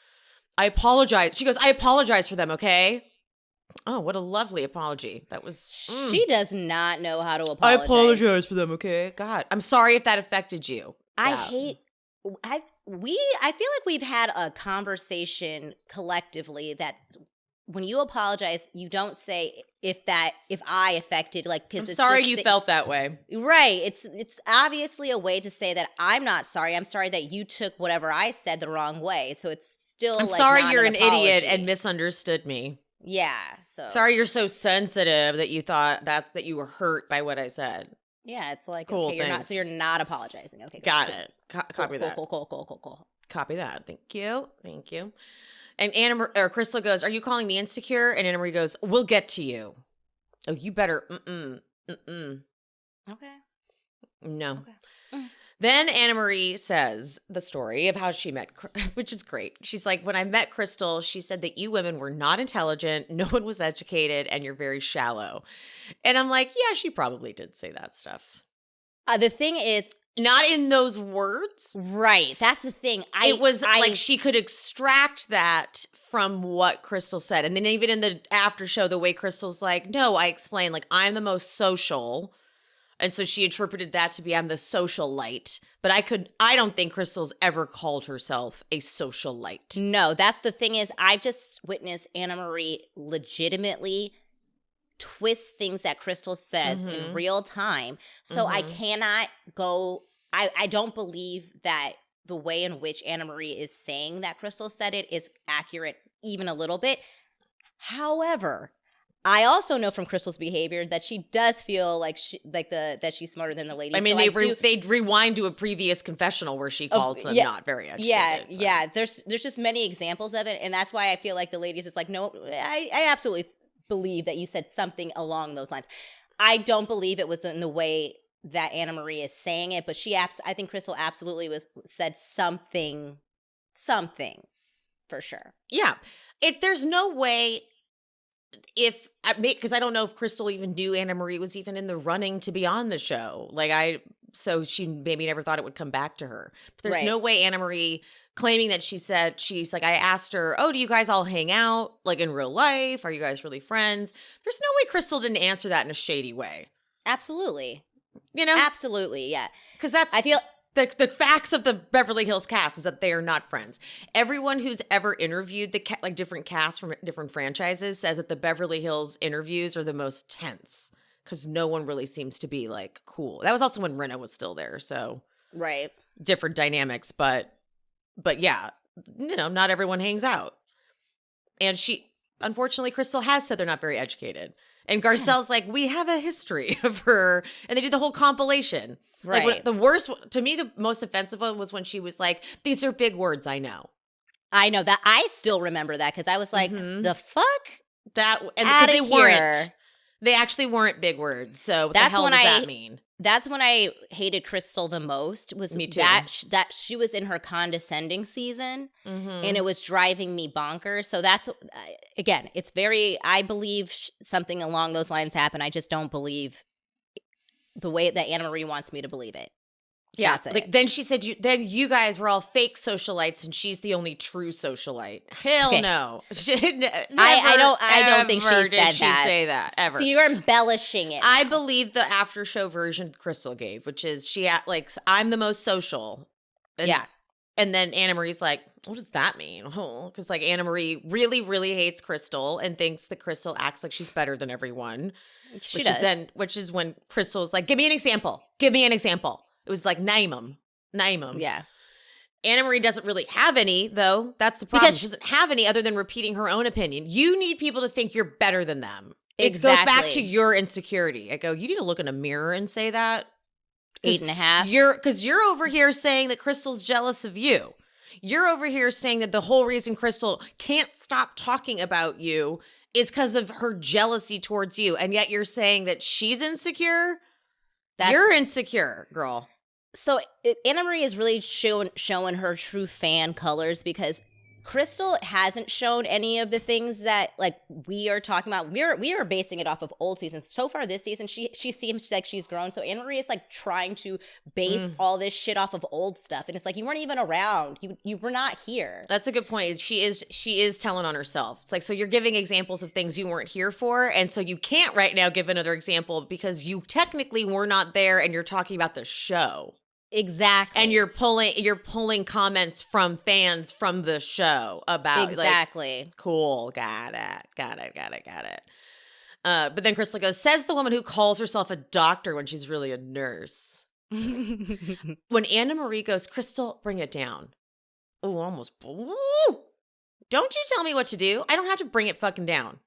I apologize. She goes, I apologize for them, okay? Oh, what a lovely apology. That was... She does not know how to apologize. I apologize for them, okay? God, I'm sorry if that affected you. I feel like we've had a conversation collectively that when you apologize, you don't say if I affected, like, because I'm sorry you felt that way. Right. It's obviously a way to say that I'm not sorry. I'm sorry that you took whatever I said the wrong way. So it's still I'm sorry you're an idiot and misunderstood me. Yeah. So sorry you're so sensitive that you thought that you were hurt by what I said. Yeah, it's like cool. Okay, you're not apologizing. Okay, got it. Copy that. Cool. Copy that. Thank you. And Crystal goes, "Are you calling me insecure?" And Annemarie goes, "We'll get to you." Oh, you better. Okay. No. Okay. Then Annemarie says the story of how she met, which is great. She's like, when I met Crystal, she said that you women were not intelligent, no one was educated, and you're very shallow. And I'm like, yeah, she probably did say that stuff. The thing is, not in those words. Right. That's the thing. It was like she could extract that from what Crystal said. And then even in the after show, the way Crystal's like, no, I explained, like, I'm the most social. And so she interpreted that to be I'm the socialite. But I don't think Crystal's ever called herself a socialite. No, that's the thing is I've just witnessed Annemarie legitimately twist things that Crystal says in real time. So I cannot go, I don't believe that the way in which Annemarie is saying that Crystal said it is accurate even a little bit. However, I also know from Crystal's behavior that she does feel like that she's smarter than the ladies. I mean, so they rewind to a previous confessional where she calls them not very educated. Yeah. There's just many examples of it, and that's why I feel like the ladies is like, no, I absolutely believe that you said something along those lines. I don't believe it was in the way that Annemarie is saying it, but I think Crystal absolutely said something for sure. Yeah, there's no way. Because I don't know if Crystal even knew Annemarie was even in the running to be on the show. So she maybe never thought it would come back to her. But there's no way Annemarie claiming that she's like, I asked her, oh, do you guys all hang out like in real life? Are you guys really friends? There's no way Crystal didn't answer that in a shady way. Absolutely. You know? Absolutely, yeah. Because that's I feel the facts of the Beverly Hills cast is that they are not friends. Everyone who's ever interviewed the like different casts from different franchises says that the Beverly Hills interviews are the most tense because no one really seems to be like cool. That was also when Rinna was still there, so right. different dynamics. But yeah, you know, not everyone hangs out. And unfortunately, Crystal has said they're not very educated. And Garcelle's like, we have a history of her. And they did the whole compilation. Right. Like, the worst, to me, the most offensive one was when she was like, these are big words, I know. I know that. I still remember that because I was like, the fuck? And because they weren't. They actually weren't big words. So what the hell does that mean? That's when I hated Crystal the most. Was me too. That she was in her condescending season, and it was driving me bonkers. So that's again, it's very. I believe something along those lines happened. I just don't believe the way that Annemarie wants me to believe it. Yeah, like then she said, then you guys were all fake socialites, and she's the only true socialite. Hell no, I don't think she said that. She say that ever. So you're embellishing it. I believe the after show version Crystal gave, which is I'm the most social. And then Annemarie's like, what does that mean? Because like Annemarie really, really hates Crystal and thinks that Crystal acts like she's better than everyone. She does. Which is when Crystal's like, give me an example. Give me an example. It was like, name them. Yeah. Annemarie doesn't really have any, though. That's the problem. She doesn't have any other than repeating her own opinion. You need people to think you're better than them. It goes back to your insecurity. I go, you need to look in a mirror and say that. 8.5. Because you're over here saying that Crystal's jealous of you. You're over here saying that the whole reason Crystal can't stop talking about you is because of her jealousy towards you. And yet you're saying that she's insecure. You're insecure, girl. So Annemarie is really showing her true fan colors because Crystal hasn't shown any of the things that like we are talking about. We are basing it off of old seasons. So far this season, she seems like she's grown. So Annemarie is like trying to base all this shit off of old stuff, and it's like you weren't even around. You were not here. That's a good point. She is telling on herself. It's like, so you're giving examples of things you weren't here for, and so you can't right now give another example because you technically were not there, and you're talking about the show. Exactly. And you're pulling comments from fans from the show about exactly. Like, cool, got it. But then Crystal goes, says the woman who calls herself a doctor when she's really a nurse. When Annemarie goes, Crystal, bring it down. Oh, almost. Ooh. Don't you tell me what to do. I don't have to bring it fucking down.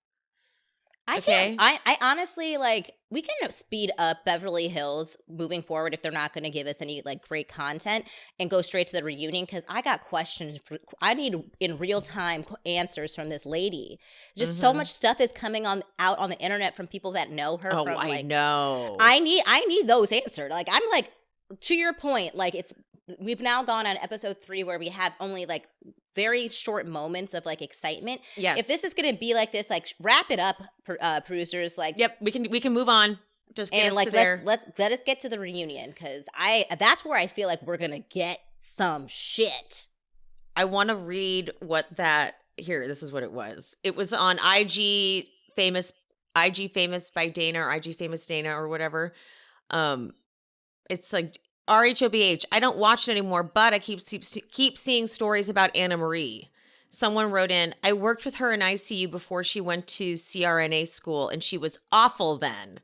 I honestly, like, we can speed up Beverly Hills moving forward if they're not going to give us any, like, great content and go straight to the reunion because I got questions. I need, in real time, answers from this lady. Just so much stuff is coming out on the internet from people that know her. Oh, I know. I need those answered. Like, I'm like, to your point, like, we've now gone on episode 3 where we have only, like, very short moments of like excitement. Yes. If this is going to be like this, like wrap it up, producers. Like, yep, we can move on. Just get us like to there. Let us get to the reunion because that's where I feel like we're gonna get some shit. I want to read what that here. This is what it was. It was on IG famous by Dana or IG famous Dana or whatever. It's like RHOBH. I don't watch it anymore, but I keep seeing stories about Annemarie. Someone wrote in, I worked with her in ICU before she went to CRNA school, and she was awful then.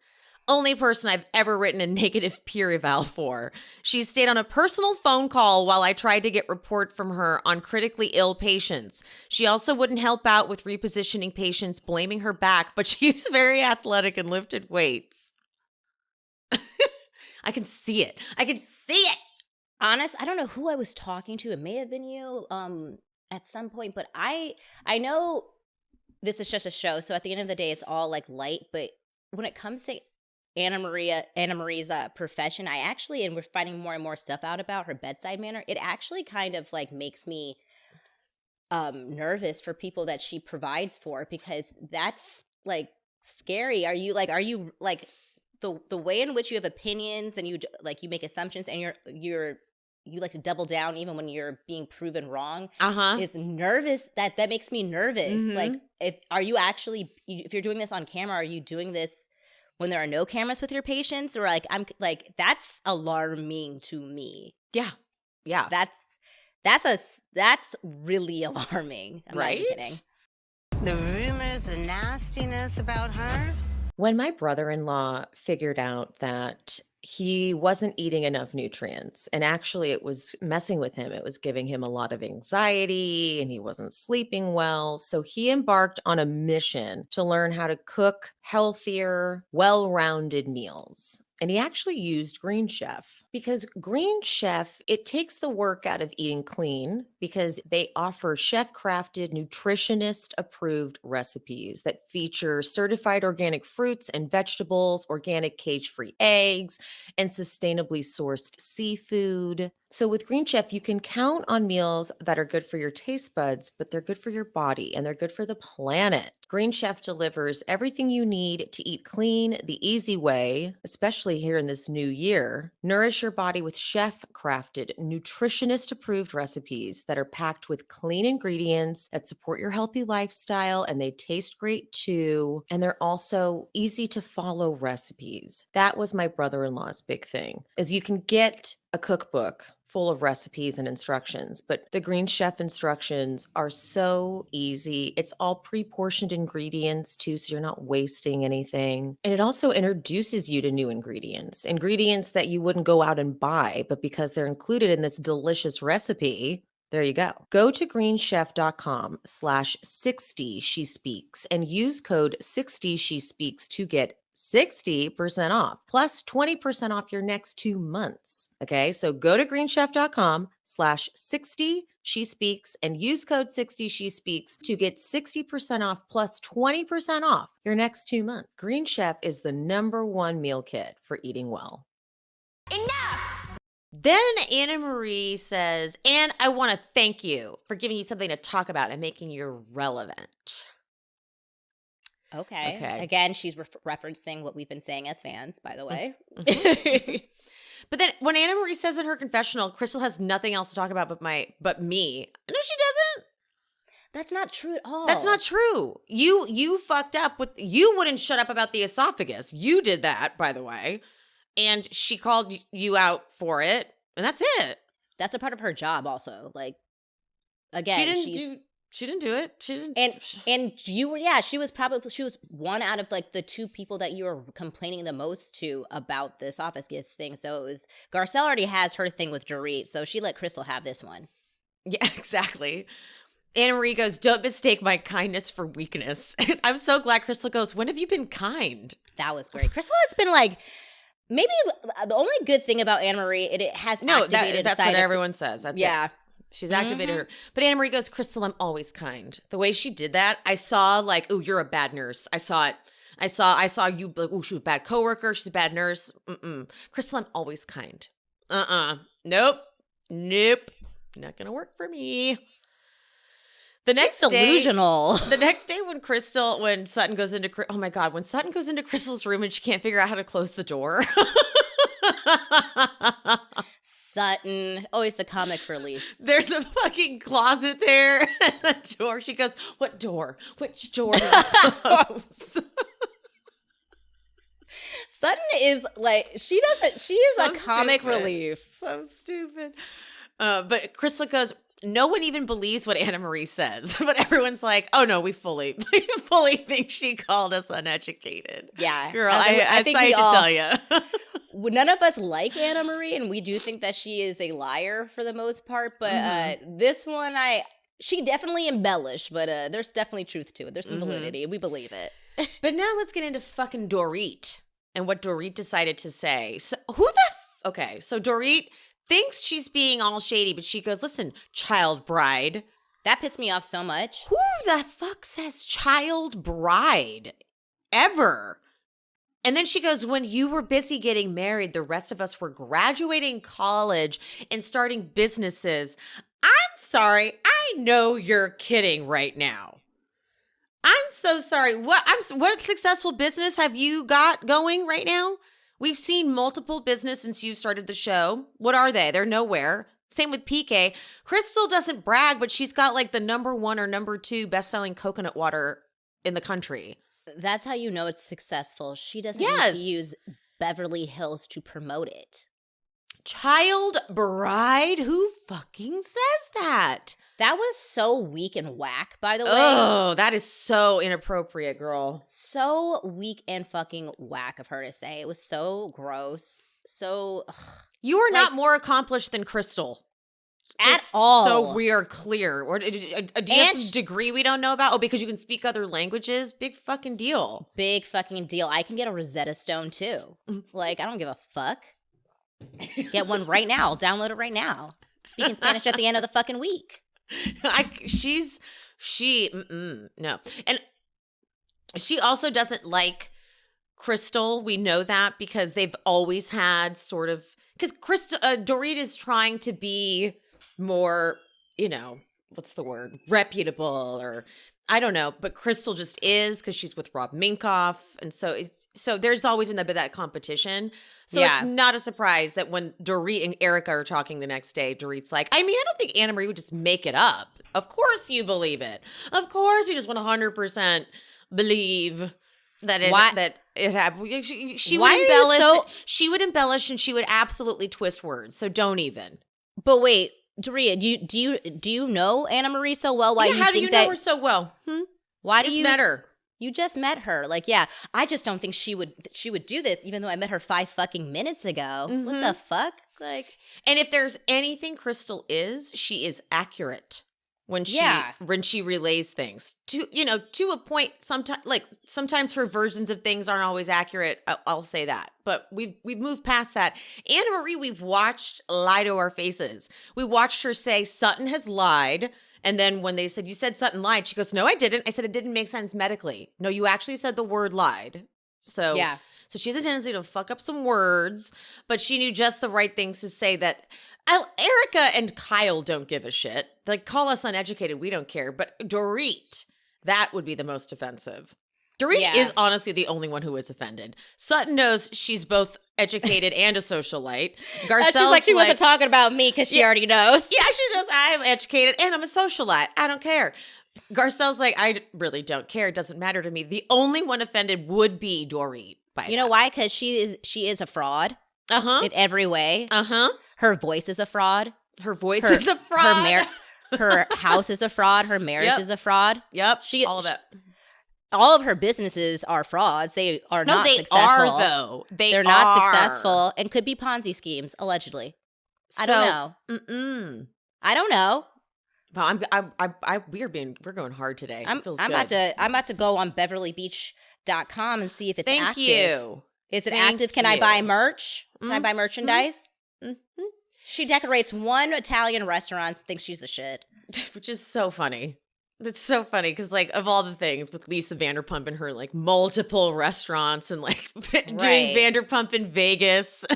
Only person I've ever written a negative peer eval for. She stayed on a personal phone call while I tried to get report from her on critically ill patients. She also wouldn't help out with repositioning patients, blaming her back, but she's very athletic and lifted weights. I can see it. Honest, I don't know who I was talking to. It may have been you at some point, but I know this is just a show, so at the end of the day, it's all like light. But when it comes to Annemarie's profession, and we're finding more and more stuff out about her bedside manner. It actually kind of like makes me nervous for people that she provides for because that's like scary. Are you like the way in which you have opinions and you make assumptions and you like to double down even when you're being proven wrong, Uh-huh. is nervous. That makes me nervous. Mhm. Like, if you're doing this on camera, are you doing this when there are no cameras with your patients? Or like, I'm like, that's alarming to me. Yeah. Yeah. That's really alarming. I'm not even Right? kidding. The rumors, the nastiness about her. When my brother-in-law figured out that he wasn't eating enough nutrients, and actually it was messing with him, it was giving him a lot of anxiety and he wasn't sleeping well. So he embarked on a mission to learn how to cook healthier, well-rounded meals. And he actually used Green Chef because Green Chef, it takes the work out of eating clean because they offer chef-crafted, nutritionist-approved recipes that feature certified organic fruits and vegetables, organic cage-free eggs, and sustainably sourced seafood. So with Green Chef, you can count on meals that are good for your taste buds, but they're good for your body and they're good for the planet. Green Chef delivers everything you need to eat clean the easy way, especially here in this new year. Nourish your body with chef-crafted, nutritionist-approved recipes that are packed with clean ingredients that support your healthy lifestyle, and they taste great too. And they're also easy to follow recipes. That was my brother-in-law's big thing, is you can get a cookbook full of recipes and instructions, but the Green Chef instructions are so easy. It's all pre-portioned ingredients too, so you're not wasting anything. And it also introduces you to new ingredients that you wouldn't go out and buy, but because they're included in this delicious recipe, there you go. Go to greenchef.com/60shespeaks and use code 60shespeaks to get 60% off plus 20% off your next 2 months. Okay, so go to greenchef.com/60shespeaks and use code 60shespeaks to get 60% off plus 20% off your next 2 months. Green Chef is the #1 meal kit for eating well. Enough! Then Annemarie says, and I want to thank you for giving you something to talk about and making you relevant. Okay. Again, she's referencing what we've been saying as fans, by the way. But then when Annemarie says in her confessional, Crystal has nothing else to talk about but me. No, she doesn't. That's not true at all. That's not true. You fucked up with, you wouldn't shut up about the esophagus. You did that, by the way. And she called you out for it. And that's it. That's a part of her job also. Like, again, she didn't do it. She didn't. And you were, she was one out of like the 2 people that you were complaining the most to about the esophagus thing. So it was, Garcelle already has her thing with Dorit, so she let Crystal have this one. Yeah, exactly. Annemarie goes, don't mistake my kindness for weakness. And I'm so glad Crystal goes, when have you been kind? That was great. Crystal has been like, maybe the only good thing about Annemarie, it has activated. That's what everyone says. That's it. She's activated her. But Annemarie goes, Crystal, I'm always kind. The way she did that, I saw like, oh, you're a bad nurse. I saw it. I saw you like, oh, she was a bad coworker. She's a bad nurse. Crystal, I'm always kind. Nope. Not gonna work for me. The next delusional. The next day when Sutton goes into, oh my God, when Sutton goes into Crystal's room and she can't figure out how to close the door. Sutton, always the comic relief. There's a fucking closet there and the door. She goes, what door? Which door do I close? Sutton is like, she is a comic relief. So stupid. But Crystal goes, no one even believes what Annemarie says, but everyone's like, oh no, we fully think she called us uneducated. Yeah. Girl, I think we all tell you. None of us like Annemarie, and we do think that she is a liar for the most part, but this one, she definitely embellished, but there's definitely truth to it. There's some validity. We believe it. But now let's get into fucking Dorit and what Dorit decided to say. So so Dorit thinks she's being all shady, but she goes, listen, child bride. That pissed me off so much. Who the fuck says child bride? Ever? And then she goes, when you were busy getting married, the rest of us were graduating college and starting businesses. I'm sorry. I know you're kidding right now. I'm so sorry. What successful business have you got going right now? We've seen multiple business since you started the show. What are they? They're nowhere. Same with PK. Crystal doesn't brag, but she's got like the #1 or #2 best-selling coconut water in the country. That's how you know it's successful. She doesn't Yes. need to use Beverly Hills to promote it. Child bride? Who fucking says that? That was so weak and whack, by the way. Oh, that is so inappropriate, girl. So weak and fucking whack of her to say. It was so gross. So, You are not more accomplished than Crystal. At all. So we are clear. Or do you have some degree we don't know about? Oh, because you can speak other languages? Big fucking deal. Big fucking deal. I can get a Rosetta Stone too. Like, I don't give a fuck. Get one right now. I'll download it right now. Speaking Spanish at the end of the fucking week. No. And she also doesn't like Crystal. We know that because they've always had sort of, because Dorit is trying to be more, what's the word? Reputable, or I don't know, but Crystal just is because she's with Rob Minkoff. And so there's always been that competition. So It's not a surprise that when Dorit and Erica are talking the next day, Dorit's like, I don't think Annemarie would just make it up. Of course you believe it. Of course you just 100% believe that it happened. She would embellish. She would embellish and she would absolutely twist words. So don't even. But wait, Doria, do you know Annemarie so well? How do you know her so well? Why do you met her? You just met her. Like, I just don't think she would do this, even though I met her 5 fucking minutes ago. Mm-hmm. What the fuck? Like, and if there's anything Crystal is, she is accurate when she relays things to a point. Sometimes her versions of things aren't always accurate. I'll say that, but we've moved past that. Annemarie, we've watched lie to our faces. We watched her say Sutton has lied. And then when they said, you said Sutton lied, she goes, no, I didn't. I said it didn't make sense medically. No, you actually said the word lied. So she has a tendency to fuck up some words, but she knew just the right things to say that Erica and Kyle don't give a shit. Like, call us uneducated. We don't care. But Dorit, that would be the most offensive. Dorit is honestly the only one who is offended. Sutton knows she's both educated and a socialite. Garcelle's she's like, she wasn't talking about me because she already knows. Yeah, she knows I'm educated and I'm a socialite. I don't care. Garcelle's like, I really don't care. It doesn't matter to me. The only one offended would be Dorit. You know why? Because she is a fraud. In every way. Her voice is a fraud. Her voice is a fraud. Her house is a fraud. Her marriage is a fraud. Yep. All of it. All of her businesses are frauds. They are not successful. No, they are, though. They're not successful and could be Ponzi schemes, allegedly. I don't know. I don't know. Well, we're going hard today. I'm about to go on BeverlyBeach.com and see if it's active. Thank you. Is it active? Can I buy merch? Can I buy merchandise? Mm-hmm. She decorates one Italian restaurant and thinks she's the shit. Which is so funny. It's so funny because, like, of all the things with Lisa Vanderpump and her, like, multiple restaurants and, like, doing Vanderpump in Vegas.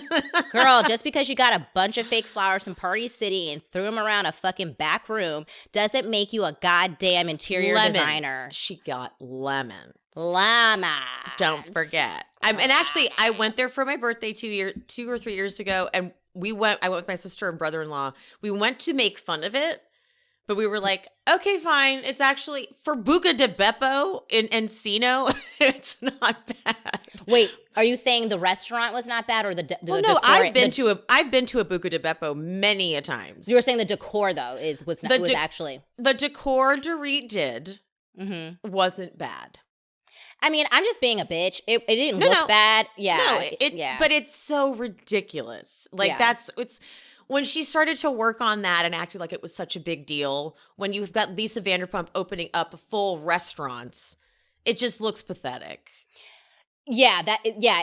Girl, just because you got a bunch of fake flowers from Party City and threw them around a fucking back room doesn't make you a goddamn interior designer. She got lemons. Don't forget. And actually, I went there for my birthday 2 or 3 years ago, and I went with my sister and brother-in-law. We went to make fun of it. But we were like, okay, fine. It's actually for Buca di Beppo in Encino. It's not bad. Wait, are you saying the restaurant was not bad, or the well, no, I've been to a Buca di Beppo many a times. You were saying the decor though was actually the decor Dorit did wasn't bad. I mean, I'm just being a bitch. It didn't look bad. Yeah, no, but it's so ridiculous. Like it's. When she started to work on that and acted like it was such a big deal, when you've got Lisa Vanderpump opening up full restaurants, it just looks pathetic. Yeah,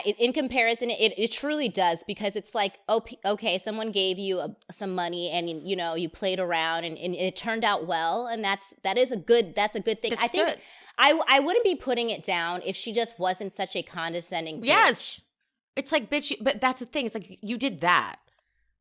in comparison, it truly does, because it's like, okay, someone gave you some money and you played around and it turned out well, and that's a good thing. I think I wouldn't be putting it down if she just wasn't such a condescending bitch. Yes, it's like, bitch, but that's the thing. It's like, you did that.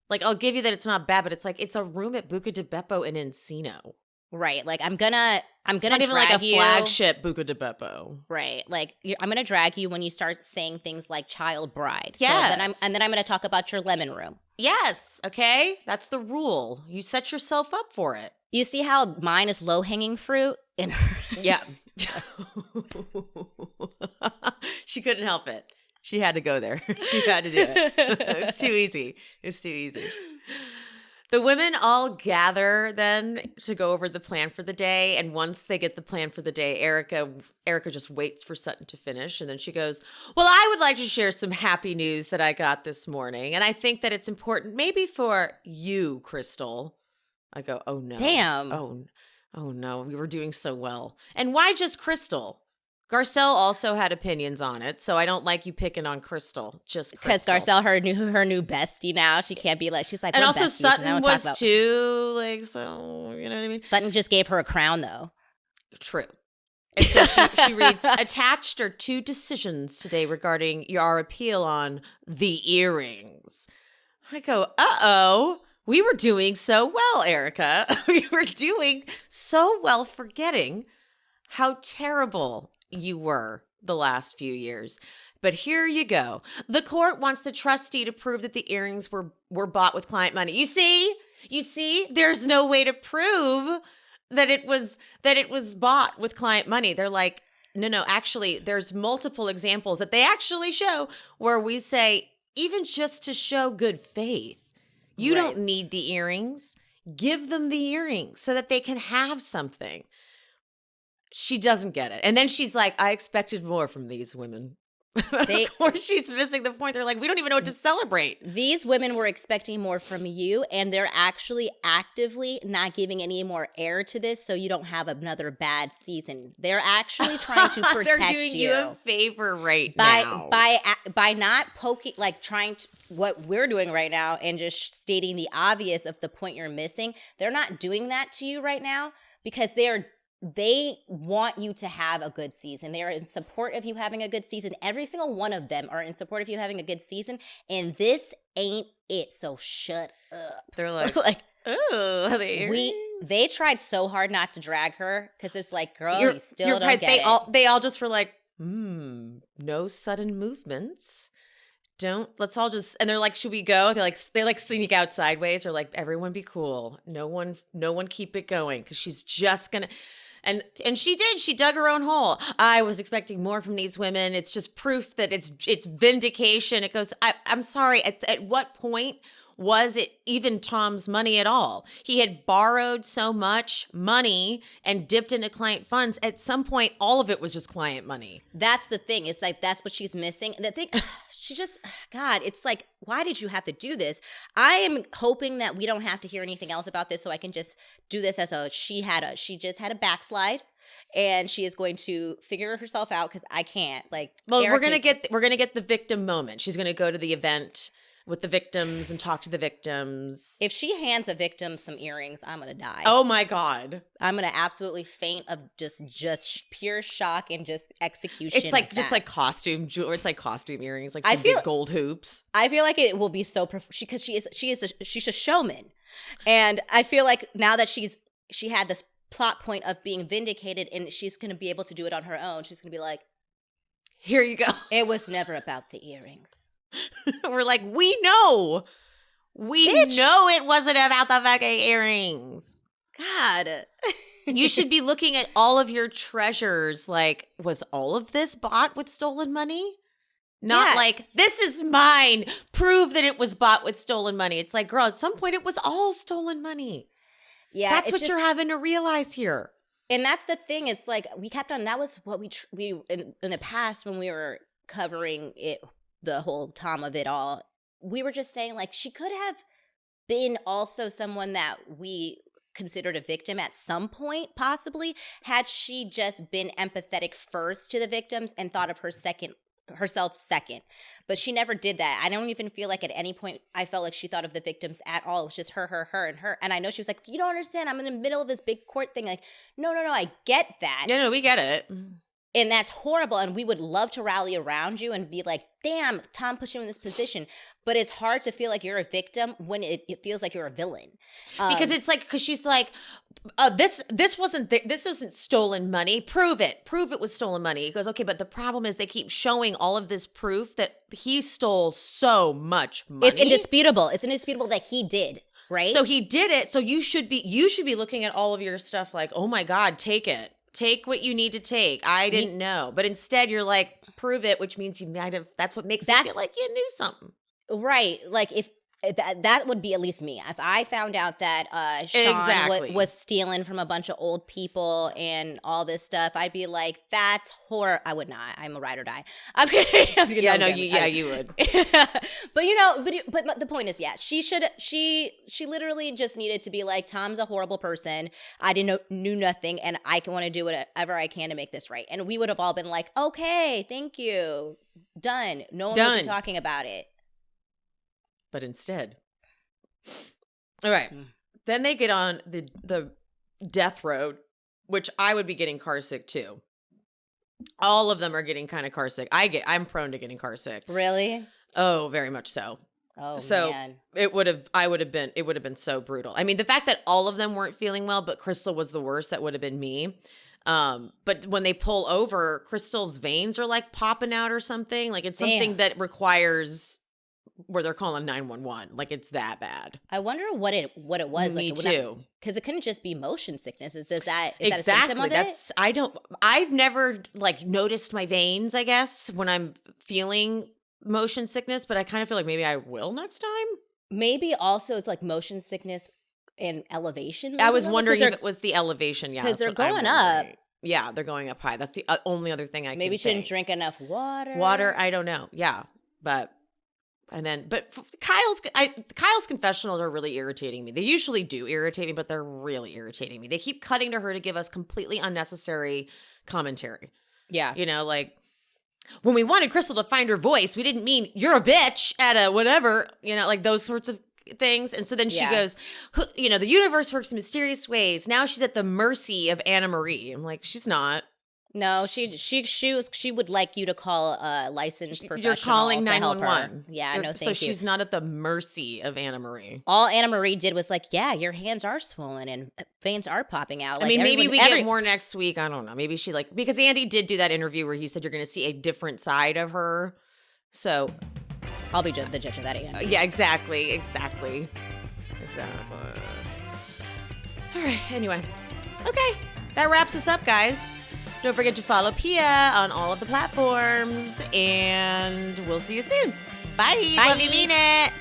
Like, I'll give you that it's not bad, but it's like, it's a room at Buca di Beppo in Encino. Right. Like I'm gonna It's not even like drag a you. flagship Buca de Beppo. Right. Like I'm gonna drag you when you start saying things like child bride. Yes. So then I'm gonna talk about your lemon room. Yes. Okay. That's the rule. You set yourself up for it. You see how mine is low hanging fruit? Yeah. She couldn't help it. She had to go there. She had to do it. It was too easy. The women all gather then to go over the plan for the day. And once they get the plan for the day, Erica just waits for Sutton to finish. And then she goes, well, I would like to share some happy news that I got this morning. And I think that it's important maybe for you, Crystal. I go, oh, no. Damn. Oh, no. We were doing so well. And why just Crystal? Garcelle also had opinions on it, so I don't like you picking on Crystal. Just Crystal. Because Garcelle, her new bestie now. She can't be like, she's like, and we're also besties, Sutton was too, like, so, you know what I mean? Sutton just gave her a crown, though. True. And so she reads, attached are 2 decisions today regarding your appeal on the earrings. I go, uh-oh. We were doing so well, Erica. We were doing so well forgetting how terrible you were the last few years. But here you go. The court wants the trustee to prove that the earrings were bought with client money. You see, there's no way to prove that it was bought with client money. They're like, no, actually, there's multiple examples that they actually show where we say, even just to show good faith, you don't need the earrings. Give them the earrings so that they can have something. She doesn't get it. And then she's like, I expected more from these women. Of course, she's missing the point. They're like, we don't even know what to celebrate. These women were expecting more from you, and they're actually actively not giving any more air to this so you don't have another bad season. They're actually trying to protect you. They're doing you a favor now. By not poking, like trying to, what we're doing right now and just stating the obvious of the point you're missing. They're not doing that to you right now because they want you to have a good season. They are in support of you having a good season. Every single one of them are in support of you having a good season. And this ain't it. So shut up. They're like, oh, they tried so hard not to drag her because it's like, girl, you still don't get it. They all just were like, no sudden movements. Let's all just, and they're like, should we go? They sneak out sideways or like, everyone be cool. No one keep it going because she's just gonna. And she did. She dug her own hole. I was expecting more from these women. It's just proof that it's vindication. It goes, I'm sorry. At what point was it even Tom's money at all? He had borrowed so much money and dipped into client funds. At some point, all of it was just client money. That's the thing. It's like, that's what she's missing. The thing, she just, God, it's like, why did you have to do this? I am hoping that we don't have to hear anything else about this so I can just do this as she just had a backslide. And she is going to figure herself out because I can't. Like, well, we're gonna get the victim moment. She's gonna go to the event with the victims and talk to the victims. If she hands a victim some earrings, I'm gonna die. Oh my God. I'm gonna absolutely faint of just pure shock and just execution. It's like just like costume jewelry. It's like costume earrings, like some big gold hoops. I feel like it will be so because she's a showman, and I feel like now that she had this plot point of being vindicated, and she's gonna be able to do it on her own. She's gonna be like, here you go. It was never about the earrings. We're like, we know it wasn't about the fucking earrings. God. You should be looking at all of your treasures like, was all of this bought with stolen money? Not like, this is mine. Prove that it was bought with stolen money. It's like, girl, at some point it was all stolen money. Yeah. That's what you're having to realize here. And that's the thing. It's like, we kept on, that was what we in the past when we were covering it, the whole Tom of it all, we were just saying like she could have been also someone that we considered a victim at some point, possibly, had she just been empathetic first to the victims and thought of herself second. But she never did that. I don't even feel like at any point I felt like she thought of the victims at all. It was just her, and her. And I know she was like, you don't understand. I'm in the middle of this big court thing. Like, no, I get that. No, we get it. And that's horrible. And we would love to rally around you and be like, damn, Tom put you in this position. But it's hard to feel like you're a victim when it feels like you're a villain. Because it's like, because she's like, this wasn't stolen money. Prove it was stolen money. He goes, okay, but the problem is they keep showing all of this proof that he stole so much money. It's indisputable. It's indisputable that he did. Right. So he did it. So you should be looking at all of your stuff like, oh my God, take it. Take what you need to take. I didn't know. But instead you're like, prove it, which means you might have, that's what makes me feel like you knew something. Right. Like if that would be at least me. If I found out that Sean was stealing from a bunch of old people and all this stuff, I'd be like, that's horror. I would not. I'm a ride or die. I'm kidding. You would. But the point is, yeah, she literally just needed to be like, Tom's a horrible person. I knew nothing, and I want to do whatever I can to make this right. And we would have all been like, okay, thank you, done. No one would be talking about it. But instead, all right, then they get on the death road, which I would be getting car sick too. All of them are getting kind of car sick. I'm prone to getting car sick. Really? Oh, very much so. Oh, so man. it would have been so brutal. I mean, the fact that all of them weren't feeling well, but Crystal was the worst, that would have been me. But when they pull over, Crystal's veins are like popping out or something. Like it's something that requires where they're calling 911. Like it's that bad. I wonder what it was. Me too. Because it couldn't just be motion sickness. Is that exactly a symptom of it? I've never like noticed my veins, I guess, when I'm feeling motion sickness, but I kind of feel like maybe I will next time. Maybe also it's like motion sickness and elevation. I was wondering if it was the elevation. Yeah, because they're going up. Yeah, they're going up high. That's the only other thing I can maybe think. Shouldn't drink enough water. Water, I don't know. Yeah, but Kyle's confessionals are really irritating me. They usually do irritate me, but they're really irritating me. They keep cutting to her to give us completely unnecessary commentary. Yeah. You know, like when we wanted Crystal to find her voice, we didn't mean you're a bitch at a whatever, you know, like those sorts of things. And so then she goes, you know, the universe works in mysterious ways. Now she's at the mercy of Annemarie. I'm like, she's not. No, she would like you to call a licensed professional. You're calling to help 911. her. Yeah, no, thank you. So she's not at the mercy of Annemarie. All Annemarie did was like, yeah, your hands are swollen and veins are popping out. Like, I mean, maybe we get more next week. I don't know. Maybe she because Andy did do that interview where he said you're going to see a different side of her. So I'll be the judge of that again. Yeah, exactly. All right. Anyway. Okay. That wraps us up, guys. Don't forget to follow Pia on all of the platforms, and we'll see you soon. Bye. Bye. Love you, mean it.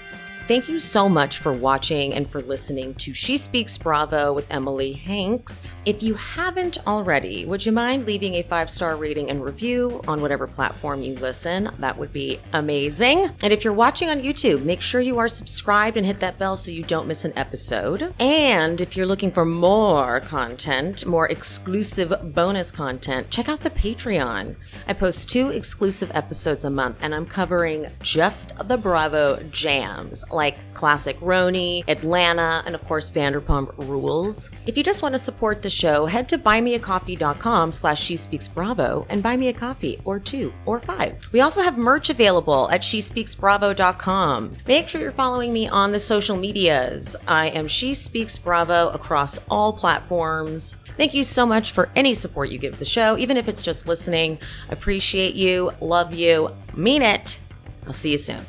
Thank you so much for watching and for listening to She Speaks Bravo with Emily Hanks. If you haven't already, would you mind leaving a 5-star rating and review on whatever platform you listen? That would be amazing. And if you're watching on YouTube, make sure you are subscribed and hit that bell so you don't miss an episode. And if you're looking for more content, more exclusive bonus content, check out the Patreon. I post 2 exclusive episodes a month, and I'm covering just the Bravo jams, like Classic Roni, Atlanta, and of course Vanderpump Rules. If you just want to support the show, head to buymeacoffee.com/SheSpeaksBravo and buy me a coffee, or 2 or 5. We also have merch available at SheSpeaksBravo.com. Make sure you're following me on the social medias. I am She Speaks Bravo across all platforms. Thank you so much for any support you give the show, even if it's just listening. Appreciate you, love you, mean it. I'll see you soon.